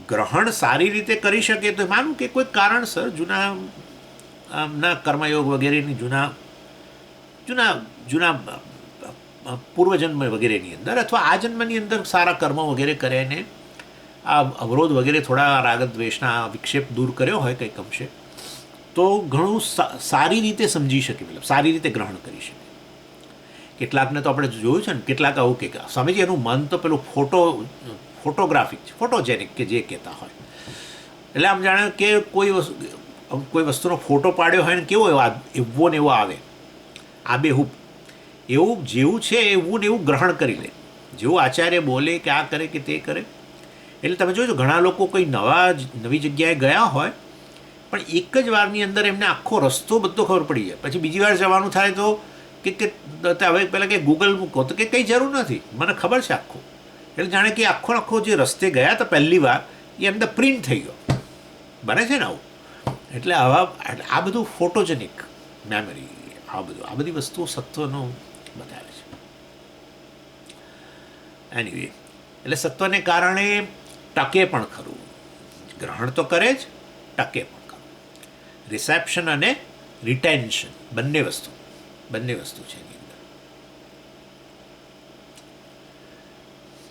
ગ્રહણ સારી રીતે કરી શકે તો માનું કે કોઈ કારણસર જૂના કર્મયોગ વગેરેની જૂના પૂર્વજન્મ વગેરેની અંદર અથવા આ જન્મની અંદર સારા કર્મો વગેરે કરીને આ અવરોધ વગેરે થોડા રાગદ્વેષના વિક્ષેપ દૂર કર્યો હોય કંઈક અંશે, તો ઘણું સારી રીતે સમજી શકે, મતલબ સારી રીતે ગ્રહણ કરી શકે. કેટલાકને તો આપણે જોયું છે ને, કેટલાક આવું કે સ્વામીજી એનું મન તો પેલું ફોટોગ્રાફિક છે, ફોટોજેનિક કે જે કહેતા હોય, એટલે આમ જાણે કે કોઈ વસ્તુનો ફોટો પાડ્યો હોય ને કેવો એવો ને એવો આવે, આબેહૂબ એવું જેવું છે એવું ને એવું ગ્રહણ કરી લે, જેવું આચાર્ય બોલે કે આ કરે કે તે કરે. એટલે તમે જોજો ઘણા લોકો કોઈ નવી જગ્યાએ ગયા હોય પણ એક જ વારની અંદર એમને આખો રસ્તો બધો ખબર પડી જાય, પછી બીજી વાર જવાનું થાય તો કે હવે પહેલાં કે ગૂગલ મૂકો તો કે કંઈ જરૂર નથી, મને ખબર છે આખું. એટલે જાણે કે આખો જે રસ્તે ગયા હતા પહેલી વાર એ અંદર પ્રિન્ટ થઈ ગયો, બને છે ને આવું. એટલે આ બધું ફોટોજેનિક મેમરી, આ બધી વસ્તુઓ સત્વનું બતાવે છે. એનીવે, એટલે સત્વને કારણે ટકે પણ ખરું, ગ્રહણ તો કરે જ, ટકે પણ ખરું. રિસેપ્શન અને રિટેન્શન બંને વસ્તુ છે એની અંદર.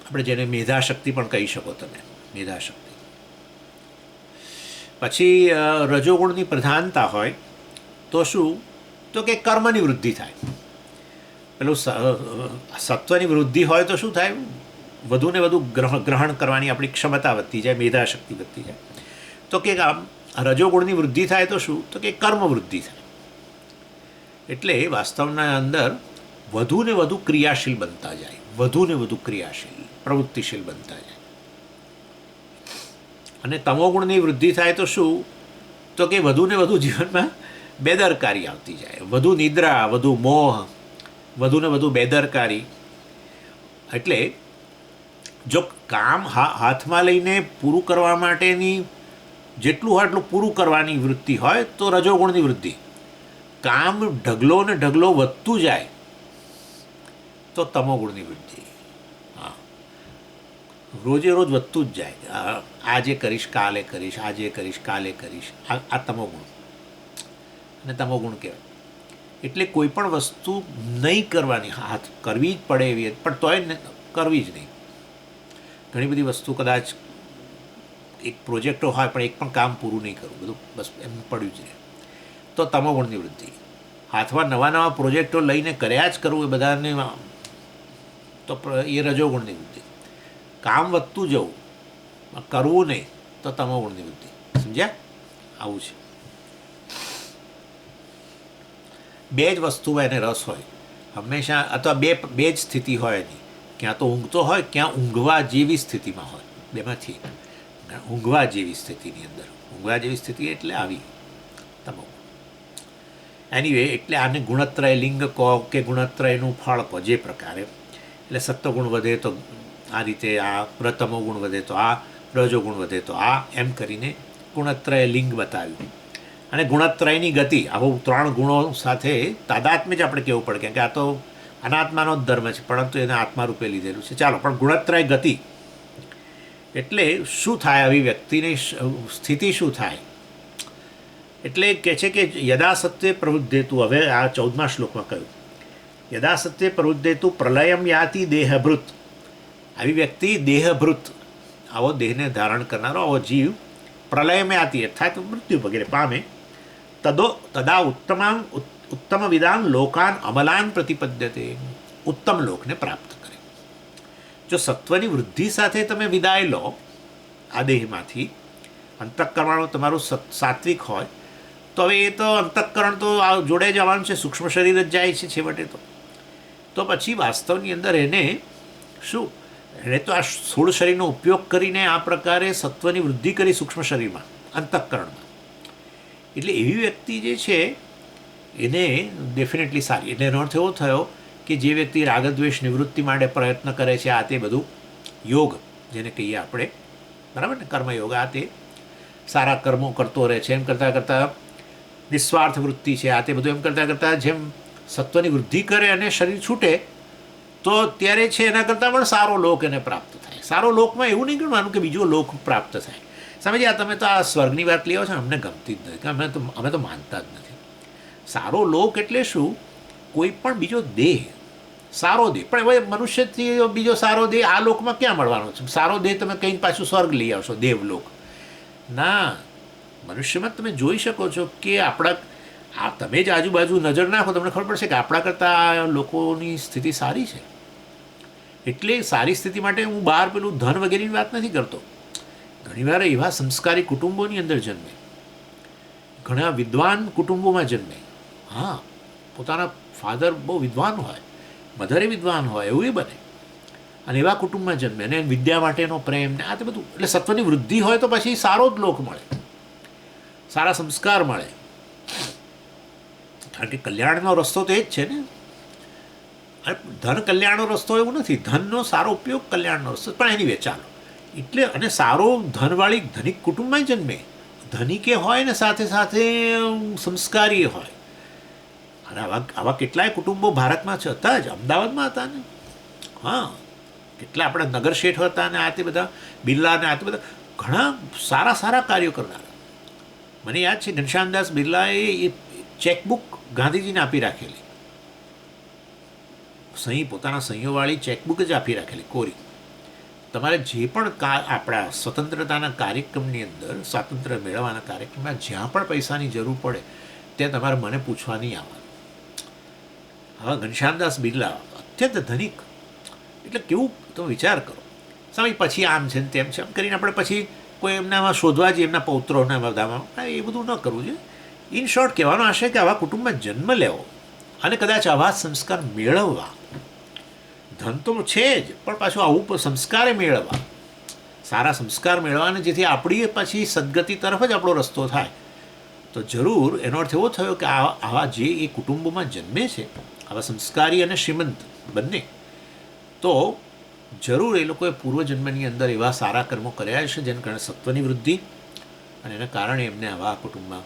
આપણે જેને મેધાશક્તિ પણ કહી શકો તમે, મેધાશક્તિ. પછી રજોગુણની પ્રધાનતા હોય તો શું, તો કે કર્મની વૃદ્ધિ થાય. પેલું સત્વની વૃદ્ધિ હોય તો શું થાય, વધુ ને વધુ ગ્રહણ કરવાની આપણી ક્ષમતા વધતી જાય, મેધાશક્તિ વધતી જાય. તો કે રજોગુણની વૃદ્ધિ થાય તો શું, તો કે કર્મ વૃદ્ધિ થાય. એટલે વાસ્તવના અંદર વધુ ને વધુ ક્રિયાશીલ બનતા જાય, વધુ ને વધુ ક્રિયાશીલ, પ્રવૃત્તિશીલ બનતા જાય. અને તમોગુણની વૃદ્ધિ થાય તો શું, તો કે વધુ ને વધુ જીવનમાં બેદરકારી આવતી જાય, વધુ નિદ્રા, વધુ મોહ, વધુ ને વધુ બેદરકારી. એટલે જો કામ હાથમાં લઈને પૂરું કરવા માટેની જેટલું હોય એટલું પૂરું કરવાની વૃત્તિ હોય તો રજોગુણની વૃદ્ધિ. કામ ઢગલો ને ઢગલો વધતું જાય તો તમોગુણની વૃદ્ધિ. હા, રોજે રોજ વધતું જ જાય, આજે કરીશ કાલે કરીશ, આજે કરીશ કાલે કરીશ, આ તમોગુણ. અને તમોગુણ કહેવાય. એટલે કોઈ પણ વસ્તુ નહીં કરવાની, હાથ કરવી જ પડે એવી, પણ તોય કરવી જ નહીં. ઘણી બધી વસ્તુ કદાચ એક પ્રોજેક્ટો હોય પણ એક પણ કામ પૂરું નહીં કરવું, બધું બસ એમ પડ્યું જ રહે, તો તમોગુણની વૃદ્ધિ. હાથમાં નવા પ્રોજેક્ટો લઈને કર્યા જ કરવું એ બધાને, તો એ રજોગુણની વૃદ્ધિ. કામ વધતું જવું, કરવું નહીં, તો તમોગુણની વૃદ્ધિ. સમજ્યા? આવું છે. બે જ વસ્તુમાં એને રસ હોય હંમેશા, અથવા બે જ સ્થિતિ હોય એની, ક્યાં તો ઊંઘતો હોય, ક્યાં ઊંઘવા જેવી સ્થિતિમાં હોય, બેમાંથી ઊંઘવા જેવી સ્થિતિની અંદર. ઊંઘવા જેવી સ્થિતિ એટલે આવી તમોગુણ. એનીવે, એટલે આને ગુણત્રય લિંગ કહો કે ગુણત્રયનું ફળ કહો, જે પ્રકારે. એટલે સત્વગુણ વધે તો આ રીતે, આ તમોગુણ વધે તો આ, રજોગુણ વધે તો આ, એમ કરીને ગુણત્રય લિંગ બતાવ્યું. અને ગુણત્રયની ગતિ, આવું 3 ગુણો સાથે તાદાત્મ્ય જ આપણે કહેવું પડે, કેમ કે આ તો અનાત્માનો જ ધર્મ છે, પરંતુ એને આત્મા રૂપે લીધેલું છે. ચાલો, પણ ગુણત્રય ગતિ એટલે શું થાય, આવી વ્યક્તિની સ્થિતિ શું થાય? એટલે કહે છે કે યદા સત્વે પ્રવૃદ્ધેતુ, હવે આ 14મા શ્લોકમાં કહ્યું, યદા સત્વે પ્રવૃદ્ધેતુ પ્રલયમ યાતિ દેહભૃત. આવી વ્યક્તિ દેહભૃત, આવો દેહને ધારણ કરનારો આવો જીવ પ્રલયમ યાતિ અર્થાત મૃત્યુ વગેરે પામે. તદા ઉત્તમ વિદાન લોકાન અમલાન પ્રતિપદ્યતે, ઉત્તમ લોકને પ્રાપ્ત કરે. જો સત્વની વૃદ્ધિ સાથે તમે વિદાય લો આ દેહમાંથી, અંતઃકરણો તમારું સાત્વિક હોય, તો હવે એ તો અંતઃકરણ તો જોડે જવાનું છે, સૂક્ષ્મ શરીર જ જાય છે છેવટે. તો પછી વાસ્તવની અંદર એને શું, એણે તો આ સ્થૂળ શરીરનો ઉપયોગ કરીને આ પ્રકારે સત્વની વૃદ્ધિ કરી સૂક્ષ્મ શરીરમાં, અંતઃકરણમાં. એટલે એવી વ્યક્તિ જે છે એને ડેફિનેટલી સારી. એટલે એનો અર્થ એવો થયો કે જે વ્યક્તિ રાગદ્વેષ નિવૃત્તિ માટે પ્રયત્ન કરે છે, આ તે બધું યોગ જેને કહીએ આપણે, બરાબર ને, કર્મયોગ. આ તે સારા કર્મો કરતો રહે છે, એમ કરતાં કરતાં નિસ્વાર્થ વૃત્તિ છે, આ તે બધું એમ કરતાં કરતાં જેમ સત્વની વૃદ્ધિ કરે અને શરીર છૂટે તો ત્યારે છે એના કરતાં પણ સારો લોક એને પ્રાપ્ત થાય. સારો લોકમાં એવું નહીં ગણવાનું કે બીજો લોક પ્રાપ્ત થાય. સમજી, આ તમે તો આ સ્વર્ગની વાત લેવો છો, અમને ગમતી જ નથી, કે અમે તો માનતા જ નથી. સારો લોક એટલે શું? કોઈ પણ બીજો દેહ, સારો દેહ. પણ હવે મનુષ્યથી બીજો સારો દેહ આ લોકમાં ક્યાં મળવાનો છે? સારો દેહ તમે કંઈ પાછું સ્વર્ગ લઈ આવશો, દેવલોક ના. મનુષ્યમાં તમે જોઈ શકો છો કે આ તમે જ આજુબાજુ નજર નાખો તમને ખબર પડશે કે આપણા કરતાં લોકોની સ્થિતિ સારી છે. એટલે સારી સ્થિતિ માટે હું બહાર પેલું ધન વગેરેની વાત નથી કરતો. ઘણીવાર એવા સંસ્કારી કુટુંબોની અંદર જન્મે, ઘણા વિદ્વાન કુટુંબોમાં જન્મે. હા, પોતાના ફાધર બહુ વિદ્વાન હોય, મધરે વિદ્વાન હોય, એવું બને. અને એવા કુટુંબમાં જન્મે અને વિદ્યા માટેનો પ્રેમ ને આ તે બધું, એટલે સત્વની વૃદ્ધિ હોય તો પછી સારો જ લોક મળે, સારા સંસ્કાર મળે. કારણ કે કલ્યાણનો રસ્તો તો એ જ છે ને. ધન કલ્યાણનો રસ્તો એવું નથી, ધનનો સારો ઉપયોગ કલ્યાણનો રસ્તો. પણ એની વે ચાલો, એટલે અને સારો ધનવાળી ધનિક કુટુંબમાં જન્મે, ધનિકે હોય ને સાથે સાથે સંસ્કારી હોય. અને આવા કેટલાય કુટુંબો ભારતમાં છે, હતા જ, અમદાવાદમાં હતા ને. હા, કેટલા આપણા નગર શેઠ હતા ને, આ તે બધા બિરલા ને આ તે બધા ઘણા સારા સારા કાર્યો કરનારા. મને યાદ છે ઘનશ્યામદાસ બિરલાએ એ ચેકબુક ગાંધીજીને આપી રાખેલી, સહી પોતાના સહીઓવાળી ચેકબુક જ આપી રાખેલી, કોરી. તમારે જે પણ આપણા સ્વતંત્રતાના કાર્યક્રમની અંદર, સ્વાતંત્ર્ય મેળવવાના કાર્યક્રમમાં જ્યાં પણ પૈસાની જરૂર પડે ત્યાં તમારે મને પૂછવા નહીં આવવાનું. હવે ઘનશ્યામદાસ બિરલા અત્યંત ધનિક, એટલે કેવું તમે વિચાર કરો. સમય પછી આમ છે ને તેમ છે, એમ કરીને આપણે પછી કોઈ એમનામાં શોધવા જઈએ, એમના પૌત્રોના બધામાં, એ બધું ન કરવું જોઈએ. ઇન શોર્ટ કહેવાનો આશય કે આવા કુટુંબમાં જન્મ લેવો અને કદાચ આવા સંસ્કાર મેળવવા. ધન તો છે જ, પણ પાછું આવું સંસ્કારે મેળવવા, સારા સંસ્કાર મેળવવાને, જેથી આપણી પછી સદગતિ તરફ જ આપણો રસ્તો થાય. તો જરૂર એનો અર્થ એવો થયો કે આવા જે એ કુટુંબોમાં જન્મે છે, આવા સંસ્કારી અને શ્રીમંત બંને, તો જરૂર એ લોકોએ પૂર્વજન્મની અંદર એવા સારા કર્મો કર્યા છે જેને કારણે સત્વની વૃદ્ધિ, અને એના કારણે એમને આવા કુટુંબમાં,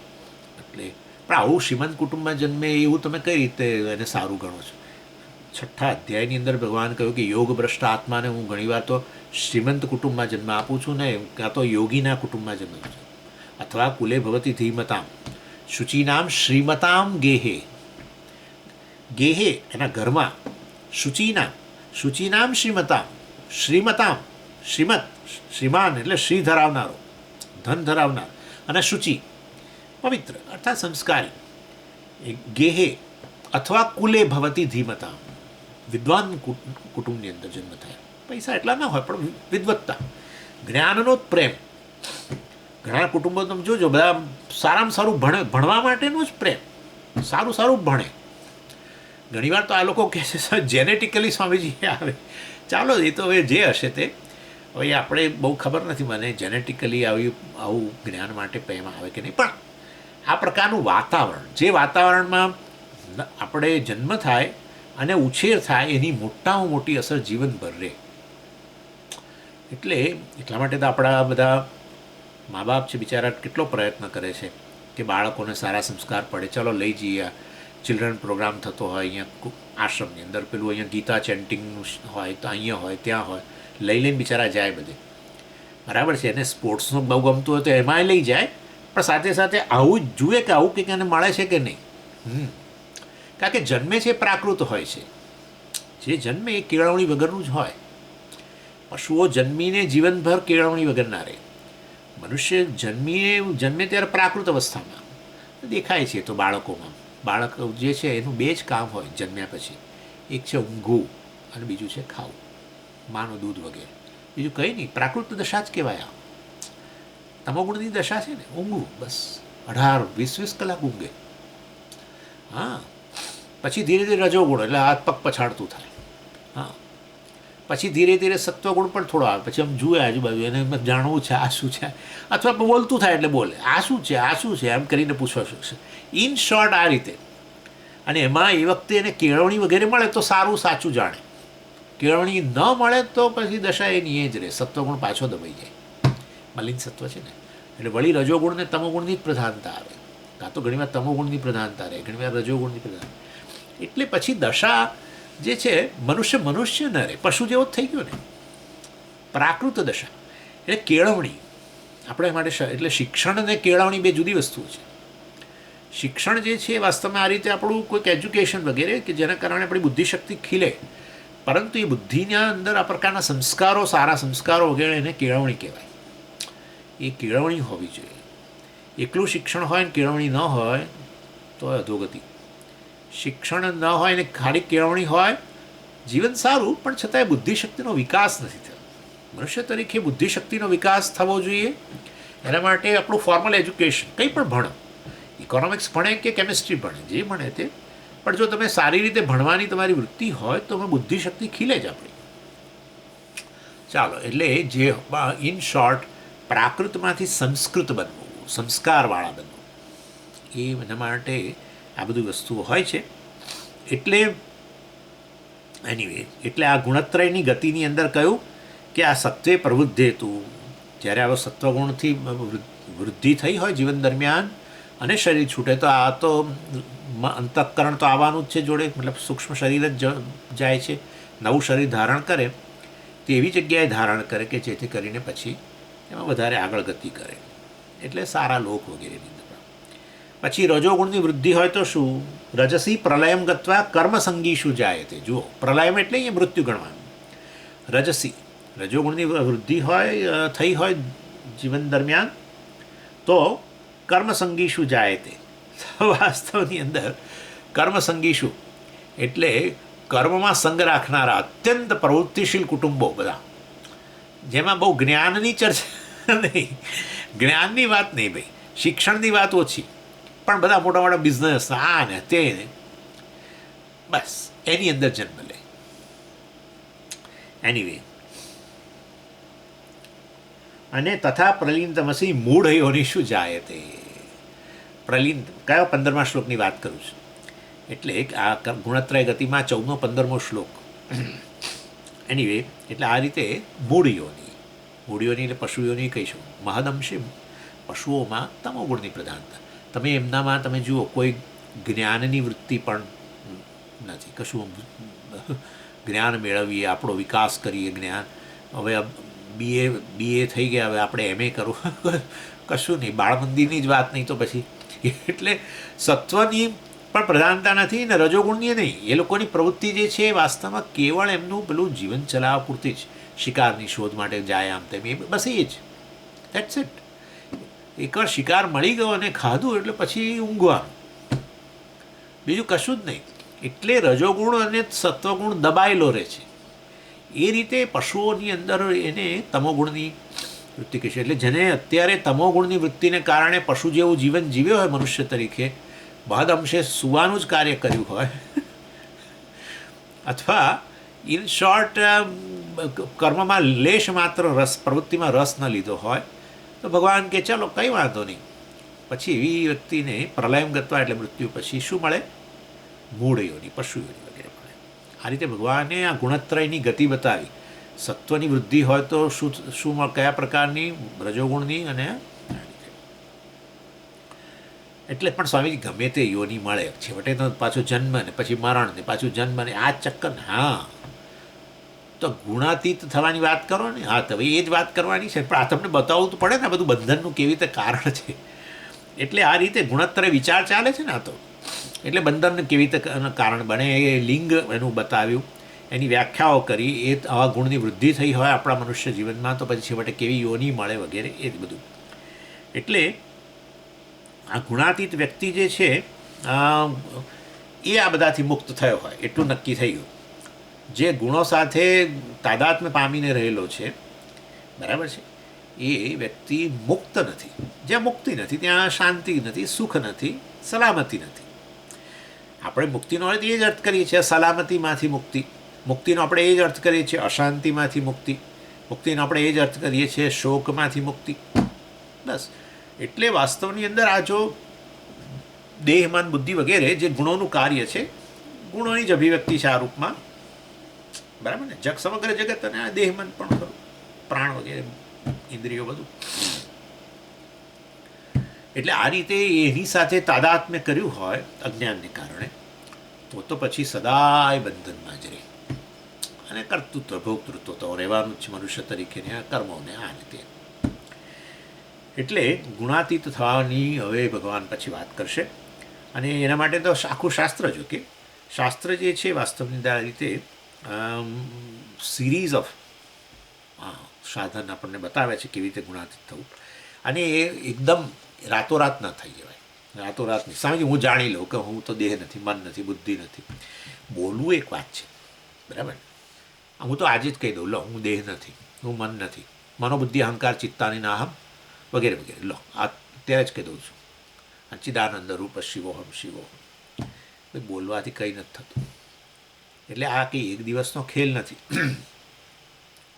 એટલે પણ આવું શ્રીમંત કુટુંબમાં જન્મે એવું તમે કઈ રીતે એને સારું ગણો છો? 6થા અધ્યાયની અંદર ભગવાન કહ્યું કે યોગ ભ્રષ્ટ આત્માને હું ઘણીવાર તો શ્રીમંત કુટુંબમાં જન્મ આપું છું ને, કાં તો યોગીના કુટુંબમાં જન્મ છું, અથવા કુલે ભવતી ધીમતામ શુચિનામ શ્રીમતામ ગેહે. ગેહે એના ઘરમાં, શુચિનામ શ્રીમતામ, શ્રીમતામ શ્રીમત, શ્રીમાન એટલે શ્રી ધરાવનારો, ધન ધરાવનાર, અને શુચિ પવિત્ર અર્થાત સંસ્કારી. ગેહે અથવા કુલે ભવતી ધીમતામ, વિદ્વાન કુટુંબની અંદર જન્મ થયા. પૈસા એટલા ના હોય પણ વિદ્વત્તા, જ્ઞાનનો જ પ્રેમ. ઘણા કુટુંબો તમે જોજો બધા સારામાં સારું ભણવા માટેનો જ પ્રેમ, સારું સારું ભણે. ઘણીવાર તો આ લોકો કહે છે જેનેટિકલી સ્વામીજી આવે. ચાલો, એ તો હવે જે હશે તે, હવે આપણે બહુ ખબર નથી મને જેનેટિકલી આવું જ્ઞાન માટે પ્રેમ આવે કે નહીં. પણ આ પ્રકારનું વાતાવરણ, જે વાતાવરણમાં આપણે જન્મ થાય અને ઉછેર થાય, એની મોટામાં મોટી અસર જીવનભર રહે. એટલા માટે તો આપણા બધા મા બાપ છે બિચારા કેટલો પ્રયત્ન કરે છે કે બાળકોને સારા સંસ્કાર પડે. ચલો લઈ જઈએ, ચિલ્ડ્રન પ્રોગ્રામ થતો હોય અહીંયા આશ્રમની અંદર, પેલું અહીંયા ગીતા ચેન્ટિંગનું હોય તો અહીંયા હોય ત્યાં હોય, લઈ લઈને બિચારા જાય બધે, બરાબર છે. એને સ્પોર્ટ્સનું બહુ ગમતું હોય તો એમાંય લઈ જાય, પણ સાથે સાથે આવું જ જુએ કે આવું કંઈક એને મળે છે કે નહીં. કારણ કે જન્મે છે પ્રાકૃત હોય છે, જે જન્મે એ કેળવણી વગરનું જ હોય. પશુઓ જન્મીને જીવનભર કેળવણી વગરના રહે. મનુષ્ય જન્મે ત્યારે પ્રાકૃત અવસ્થામાં દેખાય છે. તો બાળક જે છે એનું બે જ કામ હોય જન્મ્યા પછી, એક છે ઊંઘવું અને બીજું છે ખાવું, માનું દૂધ વગેરે. બીજું કંઈ નહીં, પ્રાકૃત દશા જ કહેવાય. તમોગુણની દશા છે ને, ઊંઘવું, બસ 18-20 કલાક ઊંઘે. હા, પછી ધીરે ધીરે રજોગુણ એટલે હાથ પગ પછાડતું થાય. હા, પછી ધીરે ધીરે સત્વગુણ પણ થોડો આવે. પછી આમ જુએ આજુબાજુ, એને જાણવું છે આ શું છે, અથવા બોલતું થાય એટલે બોલે આ શું છે આ શું છે, એમ કરીને પૂછવા શકશે. ઇન શોર્ટ આ રીતે. અને એમાં એ વખતે એને કેળવણી વગેરે મળે તો સારું સાચું જાણે. કેળવણી ન મળે તો પછી દશા એની એ જ રહે, સત્વગુણ પાછો દબાઈ જાય. મલિન સત્વ છે ને, એટલે વળી રજોગુણ ને તમોગુણની જ પ્રધાનતા આવે, કાં તો ઘણીવાર તમોગુણની પ્રધાનતા રહે, ઘણીવાર રજોગુણની પ્રધાનતા. એટલે પછી દશા જે છે મનુષ્ય ન રહે, પશુ જેવો જ થઈ ગયો ને. પ્રાકૃત દશા એટલે કેળવણી આપણે માટે, એટલે શિક્ષણ અને કેળવણી બે જુદી વસ્તુઓ છે. શિક્ષણ જે છે એ વાસ્તવમાં આ રીતે આપણું કોઈક એજ્યુકેશન વગેરે કે જેના કારણે આપણી બુદ્ધિશક્તિ ખીલે, પરંતુ એ બુદ્ધિના અંદર આ પ્રકારના સંસ્કારો, સારા સંસ્કારો વગેરે એને કેળવણી કહેવાય. એ કેળવણી હોવી જોઈએ. એકલું શિક્ષણ હોય ને કેળવણી ન હોય તો અધોગતિ. શિક્ષણ ન હોય ને ખાલી કેળવણી હોય, જીવન સારું પણ છતાંય બુદ્ધિશક્તિનો વિકાસ નથી થયો. મનુષ્ય તરીકે બુદ્ધિશક્તિનો વિકાસ થવો જોઈએ. એના માટે આપણું ફોર્મલ એજ્યુકેશન કંઈ પણ ભણો, ઇકોનોમિક્સ ભણે કે કેમિસ્ટ્રી ભણે, જે ભણે તે, પણ જો તમે સારી રીતે ભણવાની તમારી વૃત્તિ હોય તો બુદ્ધિશક્તિ ખીલે જ આપણી. ચાલો, એટલે જે ઇન શોર્ટ પ્રાકૃતમાંથી સંસ્કૃત બનવું, સંસ્કારવાળા બનવું, એ એના માટે આ બધી વસ્તુઓ હોય છે. એટલે એનીવે, એટલે આ ગુણત્રયની ગતિની અંદર કહ્યું કે આ સત્વે પ્રવૃદ્ધેતું, જ્યારે આવો સત્વગુણથી વૃદ્ધિ થઈ હોય જીવન દરમિયાન અને શરીર છૂટે તો આ તો અંતઃકરણ તો આવવાનું જ છે જોડે, મતલબ સૂક્ષ્મ શરીર જ જાય છે, નવું શરીર ધારણ કરે તે એવી જગ્યાએ ધારણ કરે કે જેથી કરીને પછી એમાં વધારે આગળ ગતિ કરે, એટલે સારા લોક વગેરેની અંદર. પછી રજોગુણની વૃદ્ધિ હોય તો શું? રજસી પ્રલયમ ગત્વા કર્મસંગીશું જાય તે. જુઓ, પ્રલયમ એટલે એ મૃત્યુ ગણવાનું. રજસી રજોગુણની વૃદ્ધિ હોય થઈ હોય જીવન દરમિયાન તો કર્મસંગીશું જાય તે. વાસ્તવની અંદર કર્મસંગીશું એટલે કર્મમાં સંગ રાખનારા અત્યંત પ્રવૃત્તિશીલ કુટુંબો બધા, જેમાં બહુ જ્ઞાનની ચર્ચા નહીં, જ્ઞાનની વાત નહીં ભાઈ, શિક્ષણની વાત ઓછી, પણ બધા મોટા મોટા બિઝનેસ આ ને તે ને, બસ એની અંદર જન્મ લે. એનીવે, અને તથા પ્રલિનતમસી મૂઢ યોનિષુ જાયતે. પ્રલિન કયો 15મા શ્લોકની વાત કરું છું, એટલે આ ગુણત્રય ગતિમાં 14મો 15મો શ્લોક. એનીવે, એટલે આ રીતે મૂળ યોની એટલે પશુ યોની કહીશું. મહદંશે પશુઓમાં તમોગુણની પ્રધાનતા. તમે એમનામાં તમે જુઓ કોઈ જ્ઞાનની વૃત્તિ પણ નથી, કશું જ્ઞાન મેળવીએ, આપણો વિકાસ કરીએ, જ્ઞાન, હવે બીએ થઈ ગયા, હવે આપણે MA કરવું, કશું નહીં, બાળ મંદિરની જ વાત નહીં તો પછી. એટલે સત્વની પણ પ્રધાનતા નથી ને રજોગુણની નહીં. એ લોકોની પ્રવૃત્તિ જે છે એ વાસ્તવમાં કેવળ એમનું પેલું જીવન ચલાવવા પૂરતી જ, શિકારની શોધ માટે જાય આમ તેમ, એ બસ એ જ, ધેટ્સ ઇટ. એકવાર શિકાર મળી ગયો અને ખાધું એટલે પછી ઊંઘવાનું, બીજું કશું જ નહીં. એટલે રજોગુણ અને સત્વગુણ દબાયેલો રહે છે. એ રીતે પશુઓની અંદર એને તમોગુણની વૃત્તિ કહે છે. એટલે જેને અત્યારે તમોગુણની વૃત્તિને કારણે પશુ જેવું જીવન જીવ્યો હોય મનુષ્ય તરીકે, મહદ અંશે સુવાનું જ કાર્ય કર્યું હોય, અથવા ઇન શોર્ટ કર્મમાં લેશ માત્ર રસ, પ્રવૃત્તિમાં રસ ન લીધો હોય, તો ભગવાન કે ચાલો કંઈ વાંધો નહીં. પછી એવી વ્યક્તિને પ્રલયમ ગત્વા એટલે મૃત્યુ પછી શું મળે? મૂળ યોની, પશુ યોની વગેરે મળે. આ રીતે ભગવાને આ ગુણત્રયની ગતિ બતાવી. સત્વની વૃદ્ધિ હોય તો શું કયા પ્રકારની? રજોગુણની. અને એટલે પણ સ્વામીજી ગમે તે યોની મળે, છેવટે તો પાછું જન્મ ને પછી મરણ ને પાછું જન્મ ને આ ચક્કર. હા, તો ગુણાતીત થવાની વાત કરો ને, હા તો એ જ વાત કરવાની છે, પણ આ તમને બતાવવું તો પડે ને આ બધું બંધનનું કેવી રીતે કારણ છે. એટલે આ રીતે ગુણત્રય વિચાર ચાલે છે ને આ તો. એટલે બંધનનું કેવી રીતે કારણ બને એ લિંગ એનું બતાવ્યું, એની વ્યાખ્યાઓ કરી. એ આવા ગુણની વૃદ્ધિ થઈ હોય આપણા મનુષ્ય જીવનમાં તો પછી છેવટે કેવી યોની મળે વગેરે એ જ બધું. એટલે આ ગુણાતીત વ્યક્તિ જે છે એ આ બધાથી મુક્ત થયો હોય એટલું નક્કી થઈ ગયું. જે ગુણો સાથે તાદાત્મ્ય પામીને રહેલો છે, બરાબર છે, એ વ્યક્તિ મુક્ત નથી. જ્યાં મુક્તિ નથી ત્યાં શાંતિ નથી, સુખ નથી, સલામતી નથી. આપણે મુક્તિનો અર્થ એ જ અર્થ કરીએ છીએ સલામતીમાંથી મુક્તિ, મુક્તિનો આપણે એ જ અર્થ કરીએ છીએ અશાંતિમાંથી મુક્તિ, મુક્તિનો આપણે એ જ અર્થ કરીએ છીએ શોકમાંથી મુક્તિ. બસ. એટલે વાસ્તવની અંદર આ જો દેહ, મન, બુદ્ધિ વગેરે જે ગુણોનું કાર્ય છે, ગુણોની જ અભિવ્યક્તિ છે આ રૂપમાં, બરાબર ને? સમગ્ર જગત અને આ દેહ મન પણ ખરું, પ્રાણ વગેરે ઇન્દ્રિયો બધું. એટલે આ રીતે એની સાથે તાદાત્મ્ય કર્યું હોય અજ્ઞાનને કારણે, તો પછી સદાય બંધનમાં જ રહે. અને કર્તૃત્વ ભોક્તૃત્વ તો રહેવાનું જ મનુષ્ય તરીકે આ કર્મોને આ રીતે. એટલે ગુણાતીત થવાની હવે ભગવાન પછી વાત કરશે. અને એના માટે તો આખું શાસ્ત્ર જો કે શાસ્ત્ર જે છે વાસ્તવની અંદર આ રીતે સિરીઝ ઓફ સાધન આપણને બતાવે છે કેવી રીતે ગુણાતીત થવું. અને એ એકદમ રાતોરાત ના થઈ જવાય, રાતોરાત નહીં. સમજ હું જાણી લઉં કે હું તો દેહ નથી, મન નથી, બુદ્ધિ નથી. બોલવું એક વાત છે, બરાબર. હું તો આજે જ કહી દઉં, લો હું દેહ નથી, હું મન નથી, મનોબુદ્ધિ અહંકાર ચિત્તાની નાહમ વગેરે વગેરે, લો આ અત્યારે જ કહી દઉં છું. ચિદાનંદ રૂપ શિવોહમ શિવોહમ. બોલવાથી કંઈ નથી થતું. એટલે આ કંઈ એક દિવસનો ખેલ નથી.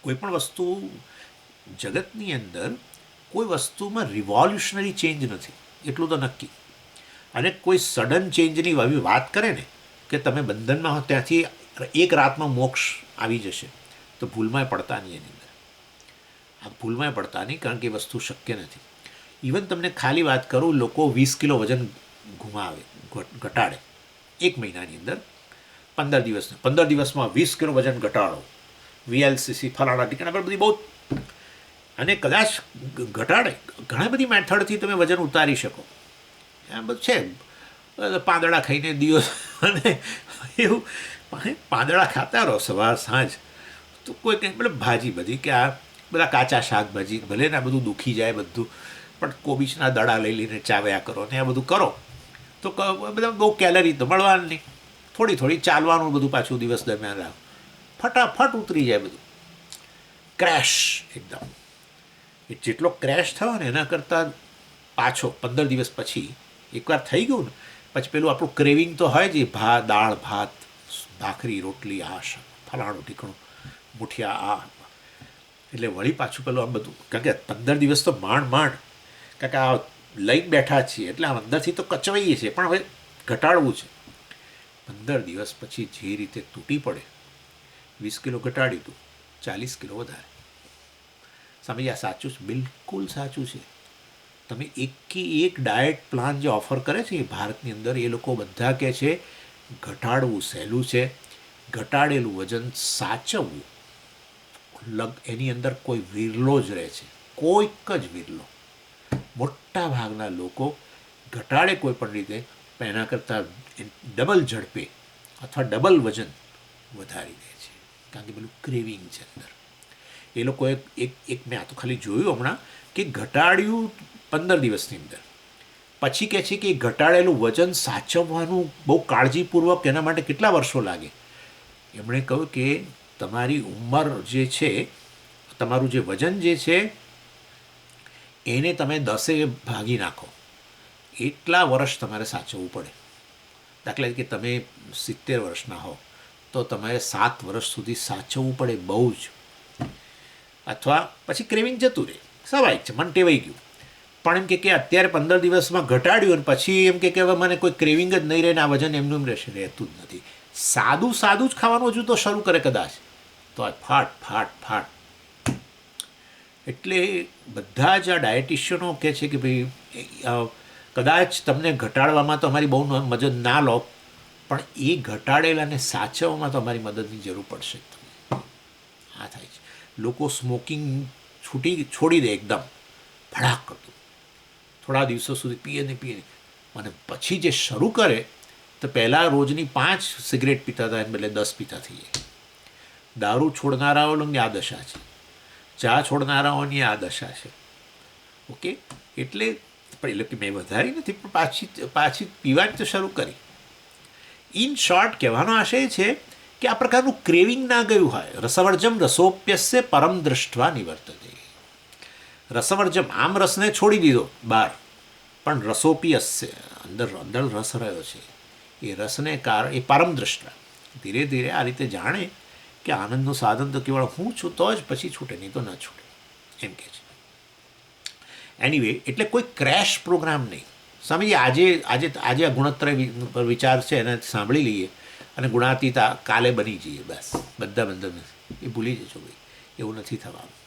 કોઈ પણ વસ્તુ જગતની અંદર કોઈ વસ્તુમાં રિવોલ્યુશનરી ચેન્જ નથી, એટલું તો નક્કી. અને કોઈ સડન ચેન્જની વાત કરે ને કે તમે બંધનમાં હો ત્યાંથી એક રાતમાં મોક્ષ આવી જશે, તો ભૂલમાંય પડતા નહીં એની અંદર. આ ભૂલમાંય પડતા નહીં, કારણ કે એ વસ્તુ શક્ય નથી. ઇવન તમને ખાલી વાત કરું, લોકો 20 કિલો વજન ગુમાવે, ઘટાડે 1 મહિનાની અંદર. 15 દિવસમાં 20 કિલો વજન ઘટાડો, VLCC ફલાણા ઠીકાણા પર બધી બહુ. અને કદાચ ઘટાડે, ઘણા બધી મેથડથી તમે વજન ઉતારી શકો. આ બધું છે, પાંદડા ખાઈને દિવસ અને એવું પાંદડા ખાતા રહો સવાર સાંજ, તો કોઈ કંઈ મતલબ ભાજી બધી કે આ બધા કાચા શાકભાજી ભલે ને આ બધું દુખી જાય બધું, પણ કોબીજના દડા લઈ લઈને ચાવ્યા કરો ને આ બધું કરો તો બધા બહુ કેલરી તો મળવાની નહીં. થોડી થોડી ચાલવાનું બધું પાછું દિવસ દરમિયાન રાખ, ફટાફટ ઉતરી જાય બધું. ક્રેશ એકદમ. એ જેટલો ક્રેશ થયો ને એના કરતાં પાછો 15 દિવસ પછી એકવાર થઈ ગયું ને પછી પેલું આપણું ક્રેવિંગ તો હોય જ, દાળ ભાત ભાખરી રોટલી આ ફલાણું ઠીકણું મુઠિયા આ, એટલે વળી પાછું પેલું આમ બધું. કારણ કે 15 દિવસ તો માંડ કારણ કે આ લઈને બેઠા છીએ એટલે આમ અંદરથી તો કચવાઈએ છીએ, પણ હવે ઘટાડવું છે. 15 દિવસ પછી જે રીતે તૂટી પડે, 20 કિલો ઘટાડ્યું હતું, 40 કિલો વધારે. સમજ, આ સાચું છે, બિલકુલ સાચું છે. તમે એક ડાયટ પ્લાન જે ઓફર કરે છે એ ભારતની અંદર, એ લોકો બધા કહે છે ઘટાડવું સહેલું છે, ઘટાડેલું વજન સાચવવું એની અંદર કોઈ વિરલો જ રહે છે, કોઈક જ વિરલો. મોટા ભાગના લોકો ઘટાડે કોઈ પણ રીતે, પણ એના કરતાં ડબલ ઝડપે અથવા ડબલ વજન વધારી દે છે, કારણ કે પેલું ક્રેવિંગ છે અંદર. એ લોકો એક મેં આ તો ખાલી જોયું હમણાં કે ઘટાડ્યું 15 દિવસની અંદર, પછી કહે છે કે ઘટાડેલું વજન સાચવવાનું બહુ કાળજીપૂર્વક એના માટે કેટલા વર્ષો લાગે. એમણે કહ્યું કે તમારી ઉંમર જે છે, તમારું જે વજન જે છે એને તમે 10 ભાગી નાખો, એટલા વર્ષ તમારે સાચવવું પડે. દાખલા તરીકે તમે 70 વર્ષના હો તો તમારે 7 વર્ષ સુધી સાચવવું પડે બહુ જ. અથવા પછી ક્રેવિંગ જતું રહે, સ્વાભાવિક છે, મન ટેવાઈ ગયું. પણ એમ કે અત્યારે 15 દિવસમાં ઘટાડ્યું અને પછી એમ કે હવે મને કોઈ ક્રેવિંગ જ નહીં રહે ને આ વજન એમનું એમ રહેશે, રહેતું જ નથી. સાદું જ ખાવાનું હજુ તો શરૂ કરે કદાચ, તો આ ફાટ. એટલે બધા જ આ ડાયટિશિયનો કહે છે કે ભાઈ કદાચ તમને ઘટાડવામાં તો અમારી બહુ મદદ ના લો, પણ એ ઘટાડેલાને સાચવવામાં તો અમારી મદદની જરૂર પડશે. આ થાય છે. લોકો સ્મોકિંગ છોડી દે એકદમ ભડાક કરતું, થોડા દિવસો સુધી પીએ ને અને પછી જે શરૂ કરે તો પહેલાં રોજની 5 સિગરેટ પીતા હતા એને બદલે 10 પીતા થઈ જાય. દારૂ છોડનારાઓની આ દશા છે, ચા છોડનારાઓની આ દશા છે. ઓકે, એટલે કે મેં વધારી નથી, પણ પાછી પીવાની તો શરૂ કરી. ઇન શોર્ટ કહેવાનો આશય છે કે આ પ્રકારનું ક્રેવિંગ ના ગયું હોય. રસવર્જમ રસોપ્યસ્ય પરમ દૃષ્ટવા નિવર્તતે. રસવર્જમ, આમ રસને છોડી દીધો બહાર, પણ રસોપિયસ્ય અંદર રસ રહ્યો છે, એ રસને કારણે એ પરમ દૃષ્ટા ધીરે ધીરે આ રીતે જાણે કે આનંદનું સાધન તો કેવળ હું છું તો જ પછી છૂટે, નહીં તો ન છૂટે, એમ કે છે. એનીવે, એટલે કોઈ ક્રેશ પ્રોગ્રામ નહીં. સમજીએ આજે આ ગુણોત્તર પર વિચાર છે એને સાંભળી લઈએ અને ગુણાતીત કાલે બની જઈએ, બસ બધા બંધન એ ભૂલી જજો ભાઈ, એવું નથી થવાનું.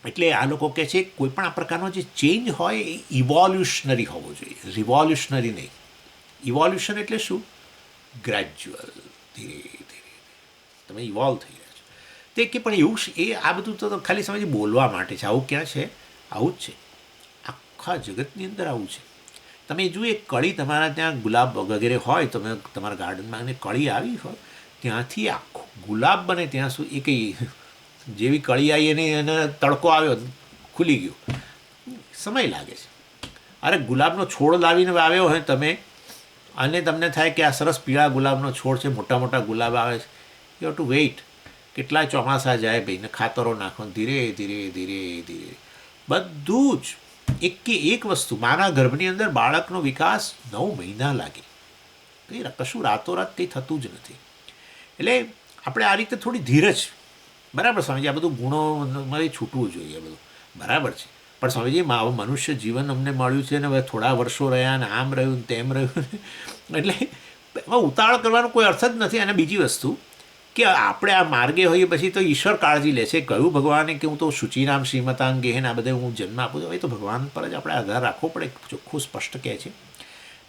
એટલે આ લોકો કહે છે કોઈ પણ આ પ્રકારનો જે ચેન્જ હોય એ ઇવોલ્યુશનરી હોવો જોઈએ, રિવોલ્યુશનરી નહીં. ઇવોલ્યુશન એટલે શું? ગ્રેજ્યુઅલ, ધીરે ધીરે તમે ઇવોલ્વ થઈ રહ્યા છો. તે કે પણ એવું એ આ બધું તો ખાલી સમજ બોલવા માટે છે. આવું ક્યાં છે? આવું જ છે, આખા જગતની અંદર આવું છે. તમે જુઓ એક કળી તમારા ત્યાં ગુલાબ વગેરે હોય, તમે તમારા ગાર્ડનમાં અને કળી આવી હોય, ત્યાંથી આખું ગુલાબ બને ત્યાં સુધી એ કંઈ જેવી કળી આવી એને તડકો આવ્યો ખુલી ગયું, સમય લાગે છે. અરે ગુલાબનો છોડ લાવીને આવ્યો હોય તમે, અને તમને થાય કે આ સરસ પીળા ગુલાબનો છોડ છે, મોટા મોટા ગુલાબ આવે છે, યુ હેવ ટુ વેઇટ. કેટલાય ચોમાસા જાય ભાઈ, ને ખાતરો નાખો, ધીરે ધીરે ધીરે ધીરે બધું જ એકે એક વસ્તુ. માના ગર્ભની અંદર બાળકનો વિકાસ 9 મહિના લાગે, કંઈ કશું રાતોરાત કંઈ થતું જ નથી. એટલે આપણે આ રીતે થોડી ધીરજ, બરાબર સ્વામીજી, આ બધું ગુણો મારે છૂટવું જોઈએ, બધું બરાબર છે. પણ સ્વામીજી મનુષ્ય જીવન અમને મળ્યું છે ને હવે થોડા વર્ષો રહ્યા ને આમ રહ્યું ને તેમ રહ્યું, એટલે એમાં ઉતાવળ કરવાનો કોઈ અર્થ જ નથી. અને બીજી વસ્તુ કે આપણે આ માર્ગે હોઈએ પછી તો ઈશ્વર કાળજી લે છે. કહ્યું ભગવાને કે હું તો શુચિનામ શ્રીમતાંગ ગેહન આ બધે હું જન્મ આપું છું, એ તો ભગવાન પર જ આપણે આધાર રાખવો પડે, ચોખ્ખું સ્પષ્ટ કહે છે.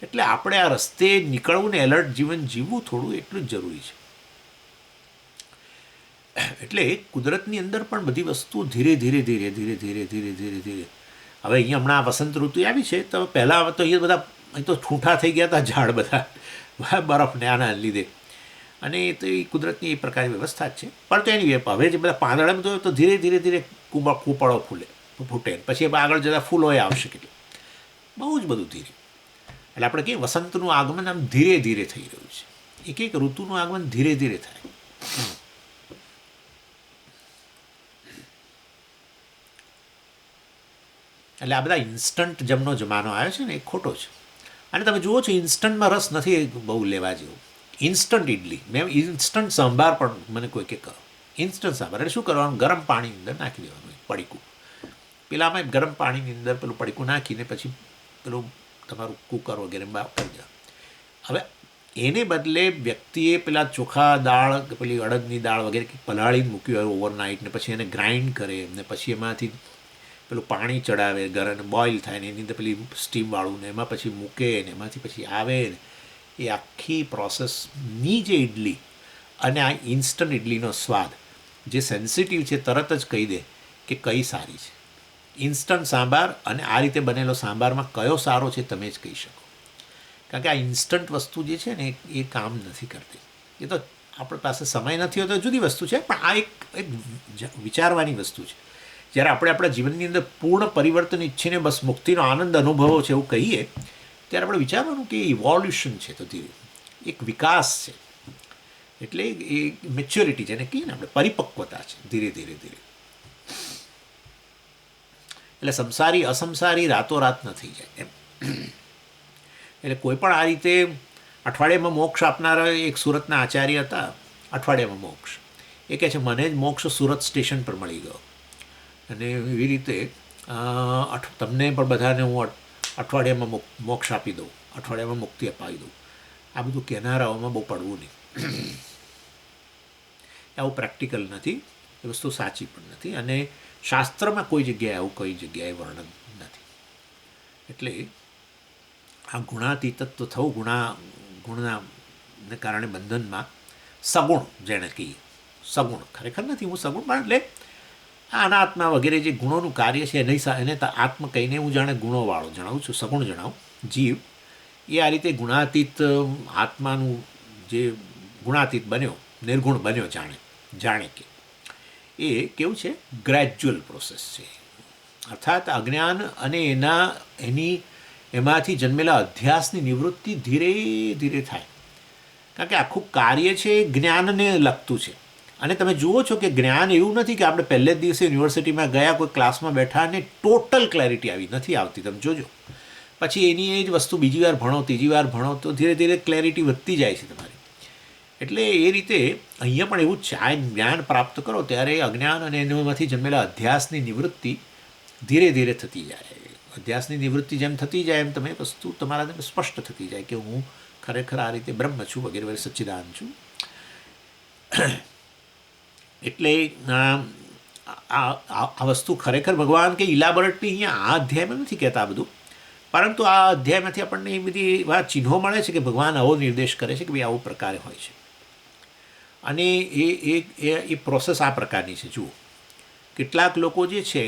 એટલે આપણે આ રસ્તે નીકળવું ને એલર્ટ જીવન જીવવું થોડું એટલું જ જરૂરી છે. એટલે કુદરતની અંદર પણ બધી વસ્તુ ધીરે ધીરે ધીરે ધીરે ધીરે ધીરે ધીરે ધીરે. હવે અહીંયા હમણાં વસંત ઋતુ આવી છે, તો પહેલાં તો અહીંયા બધા અહીં તો ઠૂંઠા થઈ ગયા હતા ઝાડ બધા બરફને આના લીધે, અને એ તો એ કુદરતની એ પ્રકારની વ્યવસ્થા જ છે. પણ તો એની હવે જે બધા પાંદડા તો ધીરે ધીરે ધીરે કૂપળો ફૂટે, પછી એમાં આગળ જતાં ફૂલોએ આવશે, કેટલું બહુ જ બધું ધીરે. એટલે આપણે કહીએ વસંતનું આગમન આમ ધીરે ધીરે થઈ રહ્યું છે, એક એક ઋતુનું આગમન ધીરે ધીરે થાય. એટલે આ બધા ઇન્સ્ટન્ટ જમનો જમાનો આવ્યો છે ને એ ખોટો છે. અને તમે જુઓ છો ઇન્સ્ટન્ટમાં રસ નથી બહુ લેવા જેવું. ઇન્સ્ટન્ટ ઇડલી, મેં ઇન્સ્ટન્ટ સંભાર પણ મને કોઈ કે કરો. ઇન્સ્ટન્ટ સંભાર એટલે શું કરવાનું? ગરમ પાણીની અંદર નાખી દેવાનું પડીકું, પેલામાં ગરમ પાણીની અંદર પેલું પડીકું નાખીને પછી પેલું તમારું કુકર વગેરે કરી દેવાનું. હવે એને બદલે વ્યક્તિએ પેલા ચોખા દાળ, પેલી અડદની દાળ વગેરે પલાળીને મૂક્યું હોય ઓવરનાઇટ, ને પછી એને ગ્રાઇન્ડ કરે, ને પછી એમાંથી પેલું પાણી ચડાવે, ગરમ બોઇલ થાય ને એની અંદર પેલી સ્ટીમવાળું ને એમાં પછી મૂકે ને એમાંથી પછી આવે ને એ આખી પ્રોસેસની જે ઇડલી અને આ ઇન્સ્ટન્ટ ઇડલીનો સ્વાદ જે સેન્સિટિવ છે તરત જ કહી દે કે કઈ સારી છે. ઇન્સ્ટન્ટ સાંભાર અને આ રીતે બનેલો સાંભારમાં કયો સારો છે તમે જ કહી શકો. કારણ કે આ ઇન્સ્ટન્ટ વસ્તુ જે છે ને એ કામ નથી કરતી. એ તો આપણી પાસે સમય નથી હોતો જુદી વસ્તુ છે, પણ આ એક વિચારવાની વસ્તુ છે. જ્યારે આપણે આપણા જીવનની અંદર પૂર્ણ પરિવર્તન ઈચ્છીને બસ મુક્તિનો આનંદ અનુભવો છે એવું કહીએ, ત્યારે આપણે વિચારવાનું કે ઇવોલ્યુશન છે, તો ધીરે એક વિકાસ છે, એટલે એ મેચ્યોરિટી છે, એને કહીએ ને આપણે પરિપક્વતા છે, ધીરે ધીરે ધીરે. એટલે સંસારી અસંસારી રાતોરાત ન થઈ જાય એમ. એટલે કોઈ પણ આ રીતે અઠવાડિયામાં મોક્ષ આપનારા એક સુરતના આચાર્ય હતા, અઠવાડિયામાં મોક્ષ. એ કહે છે મને જ મોક્ષ સુરત સ્ટેશન પર મળી ગયો, અને એવી રીતે તમને પણ બધાને હું અઠવાડિયામાં મોક્ષ આપી દઉં, અઠવાડિયામાં મુક્તિ અપાવી દઉં. આ બધું કહેનારાઓમાં બહુ પડવું નહીં. આવું પ્રેક્ટિકલ નથી, એ વસ્તુ સાચી પણ નથી, અને શાસ્ત્રમાં કોઈ જગ્યાએ આવું કઈ જગ્યાએ વર્ણન નથી. એટલે આ ગુણાતીતત્વ થવું, ગુણને કારણે બંધનમાં સગુણ, જેણે કહીએ સગુણ ખરેખર નથી, હું સગુણ પણ એટલે અનાત્મા વગેરે જે ગુણોનું કાર્ય છે એને આત્મ કહીને હું જાણે ગુણોવાળો જણાવું છું, સગુણ જણાવું. જીવ એ આ રીતે ગુણાતીત આત્માનું જે ગુણાતીત બન્યો, નિર્ગુણ બન્યો, જાણે કે એ કેવું છે? ગ્રેજ્યુઅલ પ્રોસેસ છે. અર્થાત અજ્ઞાન અને એમાંથી જન્મેલા અધ્યાસની નિવૃત્તિ ધીરે ધીરે થાય. કારણ કે આખું કાર્ય છે એ જ્ઞાનને લગતું છે. અને તમે જુઓ છો કે જ્ઞાન એવું નથી કે આપણે પહેલે જ દિવસે યુનિવર્સિટીમાં ગયા, કોઈ ક્લાસમાં બેઠા અને ટોટલ ક્લેરિટી આવી નથી આવતી. તમે જોજો પછી એની એ જ વસ્તુ બીજી વાર ભણો, ત્રીજી વાર ભણો તો ધીરે ધીરે ક્લેરિટી વધતી જાય છે તમારી. એટલે એ રીતે અહીંયા પણ એવું જ છે. આ જ્ઞાન પ્રાપ્ત કરો ત્યારે અજ્ઞાન અને એમાંથી જન્મેલા અધ્યાસની નિવૃત્તિ ધીરે ધીરે થતી જાય, અધ્યાસની નિવૃત્તિ જેમ થતી જાય એમ તમે વસ્તુ તમારા સ્પષ્ટ થતી જાય કે હું ખરેખર આ રીતે બ્રહ્મ છું વગેરે વગેરે સચ્ચિદાનંદ છું. એટલે આ વસ્તુ ખરેખર ભગવાન કે ઇલાબોરેટરી અહીંયા આ અધ્યાયમાં નથી કહેતા બધું, પરંતુ આ અધ્યાયમાંથી આપણને એ બધી વાત ચિહ્નો મળે છે કે ભગવાન આવો નિર્દેશ કરે છે કે ભાઈ આવું પ્રકારે હોય છે. અને એ પ્રોસેસ આ પ્રકારની છે. જુઓ, કેટલાક લોકો જે છે,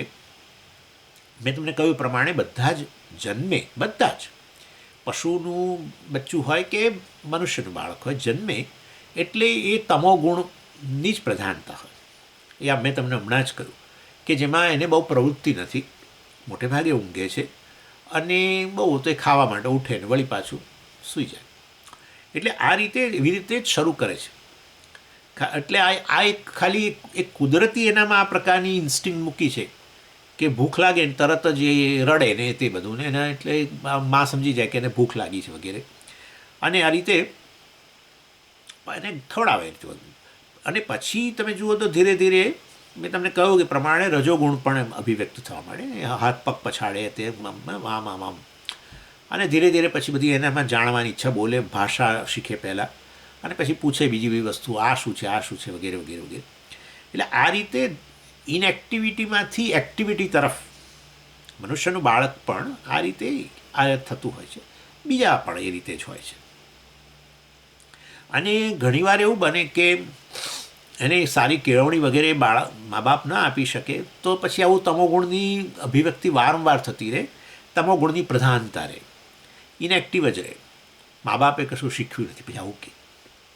મેં તમને કહ્યું પ્રમાણે બધા જ જન્મે, બધા જ પશુનું બચ્ચું હોય કે મનુષ્યનું બાળક હોય, જન્મે એટલે એ તમોગુણની જ પ્રધાનતા હોય. એ મેં તમને હમણાં જ કહ્યું કે જેમાં એને બહુ પ્રવૃત્તિ નથી, મોટે ભાગે ઊંઘે છે અને બહુ તો એ ખાવા માટે ઉઠે ને વળી પાછું સૂઈ જાય. એટલે આ રીતે એવી રીતે જ શરૂ કરે છે. એટલે આ એક ખાલી એક કુદરતી એનામાં આ પ્રકારની ઇન્સ્ટિંગ મૂકી છે કે ભૂખ લાગે ને તરત જ એ રડે ને તે બધું ને એના એટલે માં સમજી જાય કે એને ભૂખ લાગી છે વગેરે, અને આ રીતે એને ખવડાવે. અને પછી તમે જુઓ તો ધીરે ધીરે મેં તમને કહ્યું કે પ્રમાણે રજોગુણ પણ અભિવ્યક્ત થવા માંડે, હાથ પગ પછાડે તે આમ, અને ધીરે ધીરે પછી બધી એનામાં જાણવાની ઈચ્છા, બોલે, ભાષા શીખે પહેલાં, અને પછી પૂછે બીજી બધી વસ્તુ, આ શું છે વગેરે વગેરે વગેરે. એટલે આ રીતે ઇનએક્ટિવિટીમાંથી એક્ટિવિટી તરફ મનુષ્યનું બાળક પણ આ રીતે આ થતું હોય છે. બીજા પણ એ રીતે જ હોય છે. અને ઘણીવાર એવું બને કે એને સારી કેળવણી વગેરે મા બાપ ન આપી શકે તો પછી આવું તમોગુણની અભિવ્યક્તિ વારંવાર થતી રહે, તમોગુણની પ્રધાનતા રહે, ઇનએક્ટિવ જ રહે. મા બાપે કશું શીખવ્યું નથી, પછી આવું કે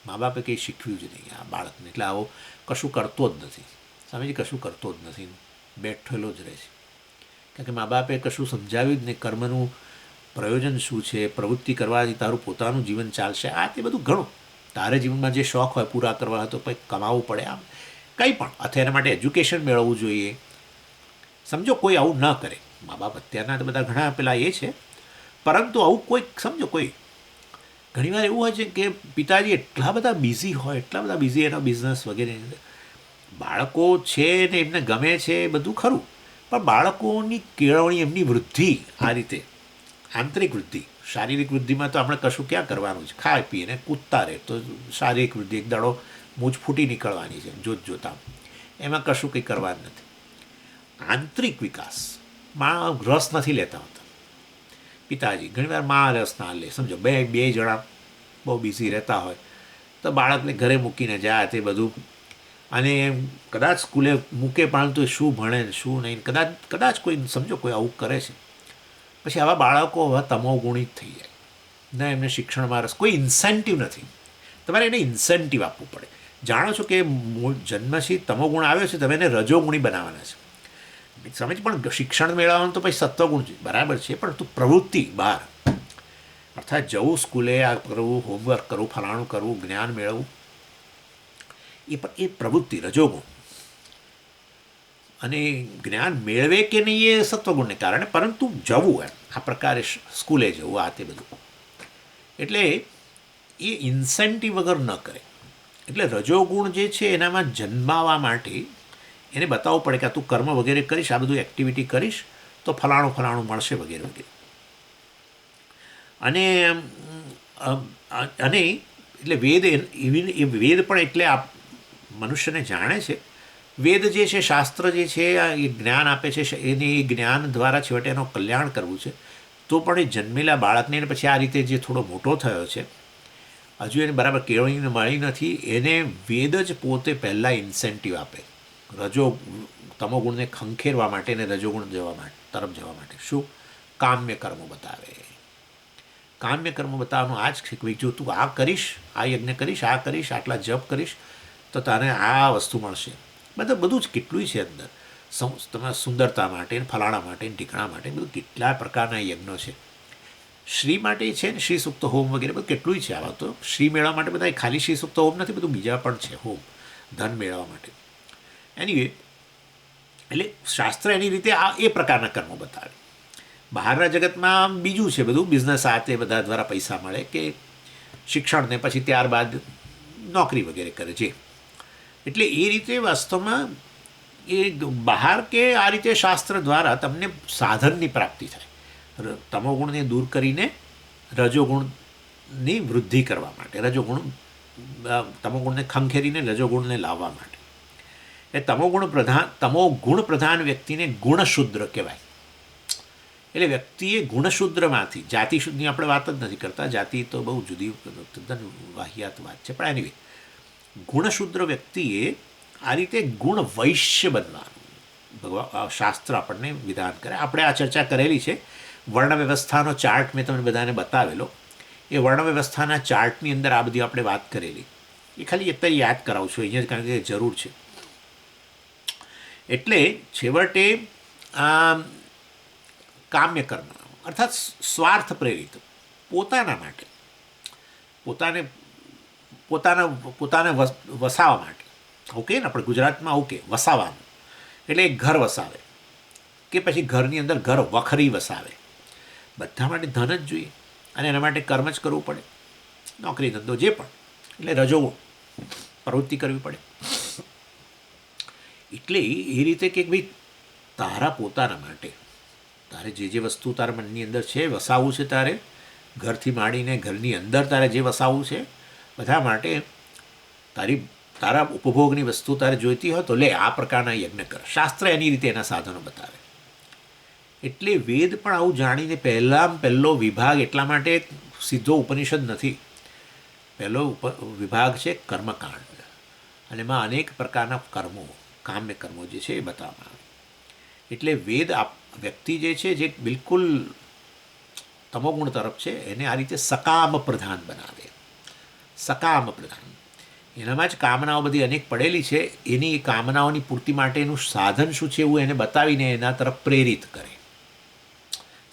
મા બાપે કંઈ શીખવ્યું જ નહીં આ બાળકને, એટલે આવો કશું કરતો જ નથી, સ્વામીજી કશું કરતો જ નથી, બેઠેલો જ રહે છે. કારણ કે મા બાપે કશું સમજાવ્યું જ નહીં, કર્મનું પ્રયોજન શું છે, પ્રવૃત્તિ કરવાથી તારું પોતાનું જીવન ચાલશે, આ તે બધું ઘણું. તારે જીવનમાં જે શોખ હોય પૂરા કરવા હોય તો કંઈક કમાવવું પડે, આમ કંઈ પણ, અથવા એના માટે એજ્યુકેશન મેળવવું જોઈએ. સમજો કોઈ આવું ન કરે, મા બાપ અત્યારના તો બધા ઘણા પેલા એ છે, પરંતુ આવું કોઈ સમજો કોઈ ઘણીવાર એવું હોય છે કે પિતાજી એટલા બધા બિઝી હોય, એટલા બધા બિઝી એનો બિઝનેસ વગેરે, બાળકો છે ને એમને ગમે છે એ બધું ખરું, પણ બાળકોની કેળવણી, એમની વૃદ્ધિ, આ રીતે આંતરિક વૃદ્ધિ, શારીરિક વૃદ્ધિમાં તો આપણે કશું ક્યાં કરવાનું છે, ખાય પીને કૂદતા રહે તો શારીરિક વૃદ્ધિ એક દાડો મૂછ ફૂટી નીકળવાની છે જોતા, એમાં કશું કંઈ કરવાનું નથી. આંતરિક વિકાસમાં રસ નથી લેતા હોતા પિતાજી, ઘણીવાર માં રસ ના લે. સમજો બે જણા બહુ બિઝી રહેતા હોય તો બાળકને ઘરે મૂકીને જાય તે બધું, અને કદાચ સ્કૂલે મૂકે પણ તો શું ભણે શું નહીં, કદાચ કોઈ સમજો કોઈ આવું કરે છે, પછી આવા બાળકો હવે તમોગુણિત થઈ જાય. ના એમને શિક્ષણમાં રસ, કોઈ ઇન્સેન્ટિવ નથી. તમારે એને ઇન્સેન્ટિવ આપવું પડે. જાણો છો કે જન્મથી તમોગુણ આવ્યો છે, તમે એને રજોગુણી બનાવવાના છે. સમજ, પણ શિક્ષણ મેળવવાનું તો પછી સત્વગુણ છે, બરાબર છે, પણ તું પ્રવૃત્તિ બહાર, અર્થાત જવું સ્કૂલે, આ કરવું, હોમવર્ક કરવું, ફલાણું કરવું, જ્ઞાન મેળવવું, એ પ્રવૃત્તિ રજોગુણ. અને જ્ઞાન મેળવે કે નહીં એ સત્વગુણને કારણે, પરંતુ જવું એમ આ પ્રકારે સ્કૂલે જવું, આ તે બધું, એટલે એ ઇન્સેન્ટિવ વગર ન કરે. એટલે રજોગુણ જે છે એનામાં જન્માવા માટે એને બતાવવું પડે કે તું કર્મ વગેરે કરીશ, આ બધું એક્ટિવિટી કરીશ તો ફલાણું મળશે વગેરે વગેરે. અને એટલે વેદ પણ એટલે આ મનુષ્યને જાણે છે. વેદ જે છે, શાસ્ત્ર જે છે, એ જ્ઞાન આપે છે, એને એ જ્ઞાન દ્વારા છેવટે એનું કલ્યાણ કરવું છે. તો પણ એ જન્મેલા બાળકને પછી આ રીતે જે થોડો મોટો થયો છે, હજુ એને બરાબર કેળવણી મળી નથી, એને વેદ જ પોતે પહેલાં ઇન્સેન્ટિવ આપે તમોગુણને ખંખેરવા માટે અને રજોગુણ તરફ જવા માટે. શું? કામ્ય કર્મો બતાવે. કામ્ય કર્મ બતાવવાનું આ જ છે કે જો તું આ કરીશ, આ યજ્ઞ કરીશ, આ કરીશ, આટલા જપ કરીશ તો તને આ વસ્તુ મળશે. બધું જ કેટલું છે અંદર, તમારા સુંદરતા માટે, ફલાણા માટે, ઢીકણા માટે, બધું કેટલા પ્રકારના યજ્ઞો છે. શ્રી માટે છે ને, શ્રી સુક્ત હોમ વગેરે બધું કેટલું છે. આવા તો શ્રી મેળવવા માટે બધા ખાલી શ્રી સુક્ત હોમ નથી, બધું બીજા પણ છે હોમ, ધન મેળવવા માટે. એનીવે, એટલે શાસ્ત્ર એની રીતે આ એ પ્રકારના કર્મો બતાવે. બહારના જગતમાં બીજું છે બધું, બિઝનેસ આ તે બધા દ્વારા પૈસા મળે કે શિક્ષણને પછી ત્યારબાદ નોકરી વગેરે કરે છે. એટલે એ રીતે વાસ્તવમાં એ બહાર કે આ રીતે શાસ્ત્ર દ્વારા તમને સાધનની પ્રાપ્તિ થાય. તમોગુણને દૂર કરીને રજોગુણની વૃદ્ધિ કરવા માટે, તમોગુણને ખંખેરીને રજોગુણને લાવવા માટે. એ તમોગુણ પ્રધાન વ્યક્તિને ગુણશુદ્ર કહેવાય. એટલે વ્યક્તિએ ગુણશુદ્રમાંથી, જાતિ શુદ્ધની આપણે વાત જ નથી કરતા, જાતિ તો બહુ જુદી તદ્દન વાહિયાત વાત છે, પણ એની ગુણશુદ્ર વ્યક્તિએ આ રીતે ગુણ વૈશ્ય બનવાનું શાસ્ત્ર આપણને વિધાન કરે. આપણે આ ચર્ચા કરેલી છે. વર્ણ વ્યવસ્થાનો ચાર્ટ મેં તમને બધાને બતાવેલો. એ વર્ણ વ્યવસ્થાના ચાર્ટની અંદર આ બધી આપણે વાત કરેલી. એ ખાલી અત્યારે યાદ કરાવું છું અહીંયા જ, કારણ કે જરૂર છે. એટલે છેવટે આ કામ્ય કર્મ અર્થાત સ્વાર્થ પ્રેરિત, પોતાના માટે, પોતાને વસાવવા માટે, ઓકે ને, આપણે ગુજરાતમાં ઓકે વસાવવાનું એટલે એક ઘર વસાવે કે પછી ઘરની અંદર ઘર વખરી વસાવે, બધા માટે ધન જ જોઈએ અને એના માટે કર્મ જ કરવું પડે, નોકરી ધંધો જે પણ, એટલે રજોગુણ પ્રવૃત્તિ કરવી પડે. એટલે એ રીતે કે ભાઈ તારા પોતાના માટે, તારે જે વસ્તુ તારા મનની અંદર છે વસાવવું છે, તારે ઘરથી માંડીને ઘરની અંદર તારે જે વસાવવું છે બધા માટે, તારા ઉપભોગની વસ્તુ તારે જોઈતી હોય તો લે, આ પ્રકારના યજ્ઞ કર. શાસ્ત્ર એની રીતે એના સાધનો બતાવે. એટલે વેદ પણ આવું જાણીને પહેલો વિભાગ એટલા માટે સીધો ઉપનિષદ નથી. પહેલો વિભાગ છે કર્મકાંડ, અને એમાં અનેક પ્રકારના કર્મો, કામ્ય કર્મો જે છે એ બતાવવામાં આવે. એટલે વેદ વ્યક્તિ જે છે જે બિલકુલ તમોગુણ તરફ છે એને આ રીતે સકામ પ્રધાન બનાવે. સકામ પ્રધાન, એનામાં જ કામનાઓ બધી અનેક પડેલી છે, એની કામનાઓની પૂર્તિ માટેનું સાધન શું છે એવું એને બતાવીને એના તરફ પ્રેરિત કરે.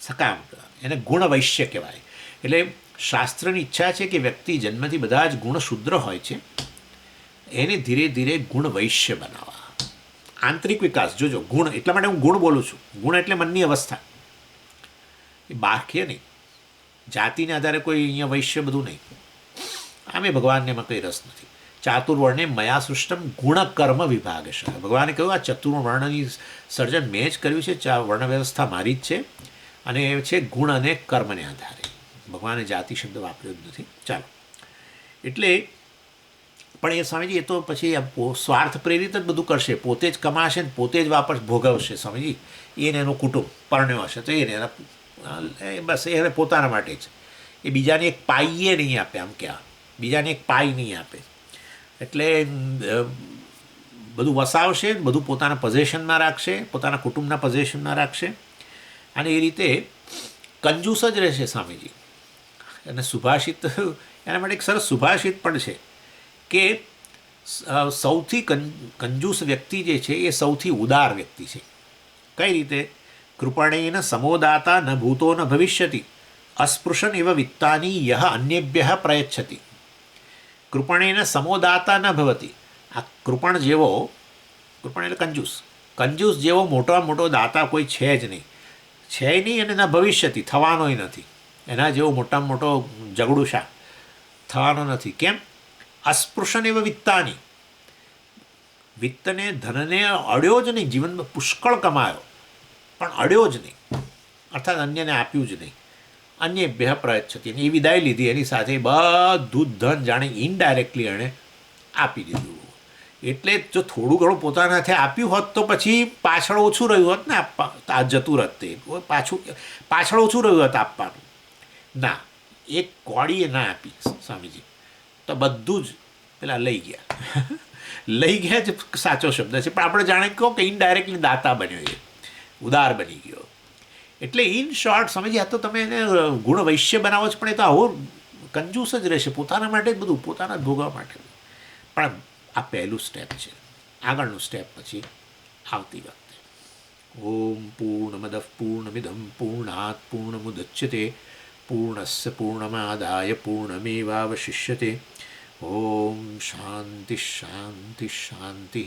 સકામ પ્રધાન, એને ગુણ વૈશ્ય કહેવાય. એટલે શાસ્ત્રની ઈચ્છા છે કે વ્યક્તિ જન્મથી બધા જ ગુણ શુદ્ર હોય છે, એને ધીરે ધીરે ગુણ વૈશ્ય બનાવવા. આંતરિક વિકાસ, જોજો, ગુણ એટલા માટે હું ગુણ બોલું છું. ગુણ એટલે મનની અવસ્થા, એ બાહ્ય નહીં. જાતિને આધારે કોઈ અહીંયા વૈશ્ય બધું નહીં. આમે ભગવાનને એમાં કંઈ રસ નથી. ચાતુર્વર્ણે મયા સૃષ્ટમ ગુણકર્મ વિભાગ છે. ભગવાને કહ્યું આ ચતુર્વર્ણની સર્જન મેં જ કર્યું છે, વર્ણ વ્યવસ્થા મારી જ છે, અને એ છે ગુણ અને કર્મને આધારે. ભગવાને જાતિ શબ્દ વાપર્યો જ નથી. ચાલો, એટલે પણ એ સ્વામીજી એ તો પછી સ્વાર્થ પ્રેરિત જ બધું કરશે, પોતે જ કમાશે ને પોતે જ ભોગવશે. સ્વામીજી એને એનું કુટુંબ પરણ્યો હશે તો એને બસ એને પોતાના માટે જ, એ બીજાને એક પાઈએ નહીં આપે. આમ કે બીજાને એક પાઈ નહીં આપે. એટલે બધું વસાવશે, બધું પોતાના પોઝેશનમાં રાખશે, પોતાના કુટુંબના પોઝેશનમાં રાખશે, અને એ રીતે કંજૂસ જ રહેશે સ્વામીજી. અને સુભાષિત, એના માટે એક સરસ સુભાષિત પણ છે કે સૌથી કંજૂસ વ્યક્તિ જે છે એ સૌથી ઉદાર વ્યક્તિ છે. કઈ રીતે? કૃપણેન સમોદાતા ન ભૂતો ન ભવિષ્યતિ, અસ્પૃશન એવ વિત્તાની યહ અન્યેભ્યઃ પ્રયચ્છતિ. કૃપણેન સમોદાતા ન ભવતિ. આ કૃપણ એટલે કંજૂસ જેવો મોટો દાતા કોઈ છે જ નહીં, અને ન ભવિષ્યતિ, થવાનોય નથી. એના જેવો મોટામાં મોટો જગડુશા થવાનો નથી. કેમ? અસ્પૃશન એવ વિત્તાની, વિત્તને ધનને અડ્યો જ નહીં, જીવનમાં પુષ્કળ કમાયો પણ અડ્યો જ નહીં, અર્થાત અન્યને આપ્યું જ નહીં. અન્યેભ્યઃ પ્રયચ્છતિ, એ વિદાય લીધી, એની સાથે બધું ધન જાણે ઇનડાયરેક્ટલી એણે આપી દીધું. એટલે જો થોડું ઘણું પોતાના હાથે આપ્યું હોત તો પછી પાછળ ઓછું રહ્યું હોત ને આપવા, જતું રત તે પાછળ ઓછું રહ્યું હોત આપવાનું. ના, એક કોડીએ ના આપી સ્વામીજી, તો બધું જ પેલા લઈ ગયા જ સાચો શબ્દ છે, પણ આપણે જાણે કહો કે ઇનડાયરેક્ટલી દાતા બન્યો, એ ઉદાર બની ગયો. એટલે ઇન શોર્ટ સમજી, આ તો તમે એને ગુણ વૈશ્ય બનાવો છો, પણ એ તો આવો કંજૂસ જ રહેશે, પોતાના માટે જ બધું, પોતાના જ ભોગવા માટે. પણ આ પહેલું સ્ટેપ છે. આગળનું સ્ટેપ પછી આવતી વખતે. ઓમ પૂર્ણમદ પૂર્ણમિદમ પૂર્ણાત પૂર્ણમુદચ્યતે પૂર્ણસ્ય પૂર્ણમાદાય પૂર્ણમેવાવશિષ્યતે. ઓમ શાંતિ શાંતિ શાંતિ.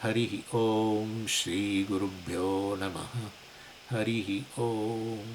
હરિ ઓમ શ્રી ગુરુભ્યો નમઃ. હરિ ઓમ.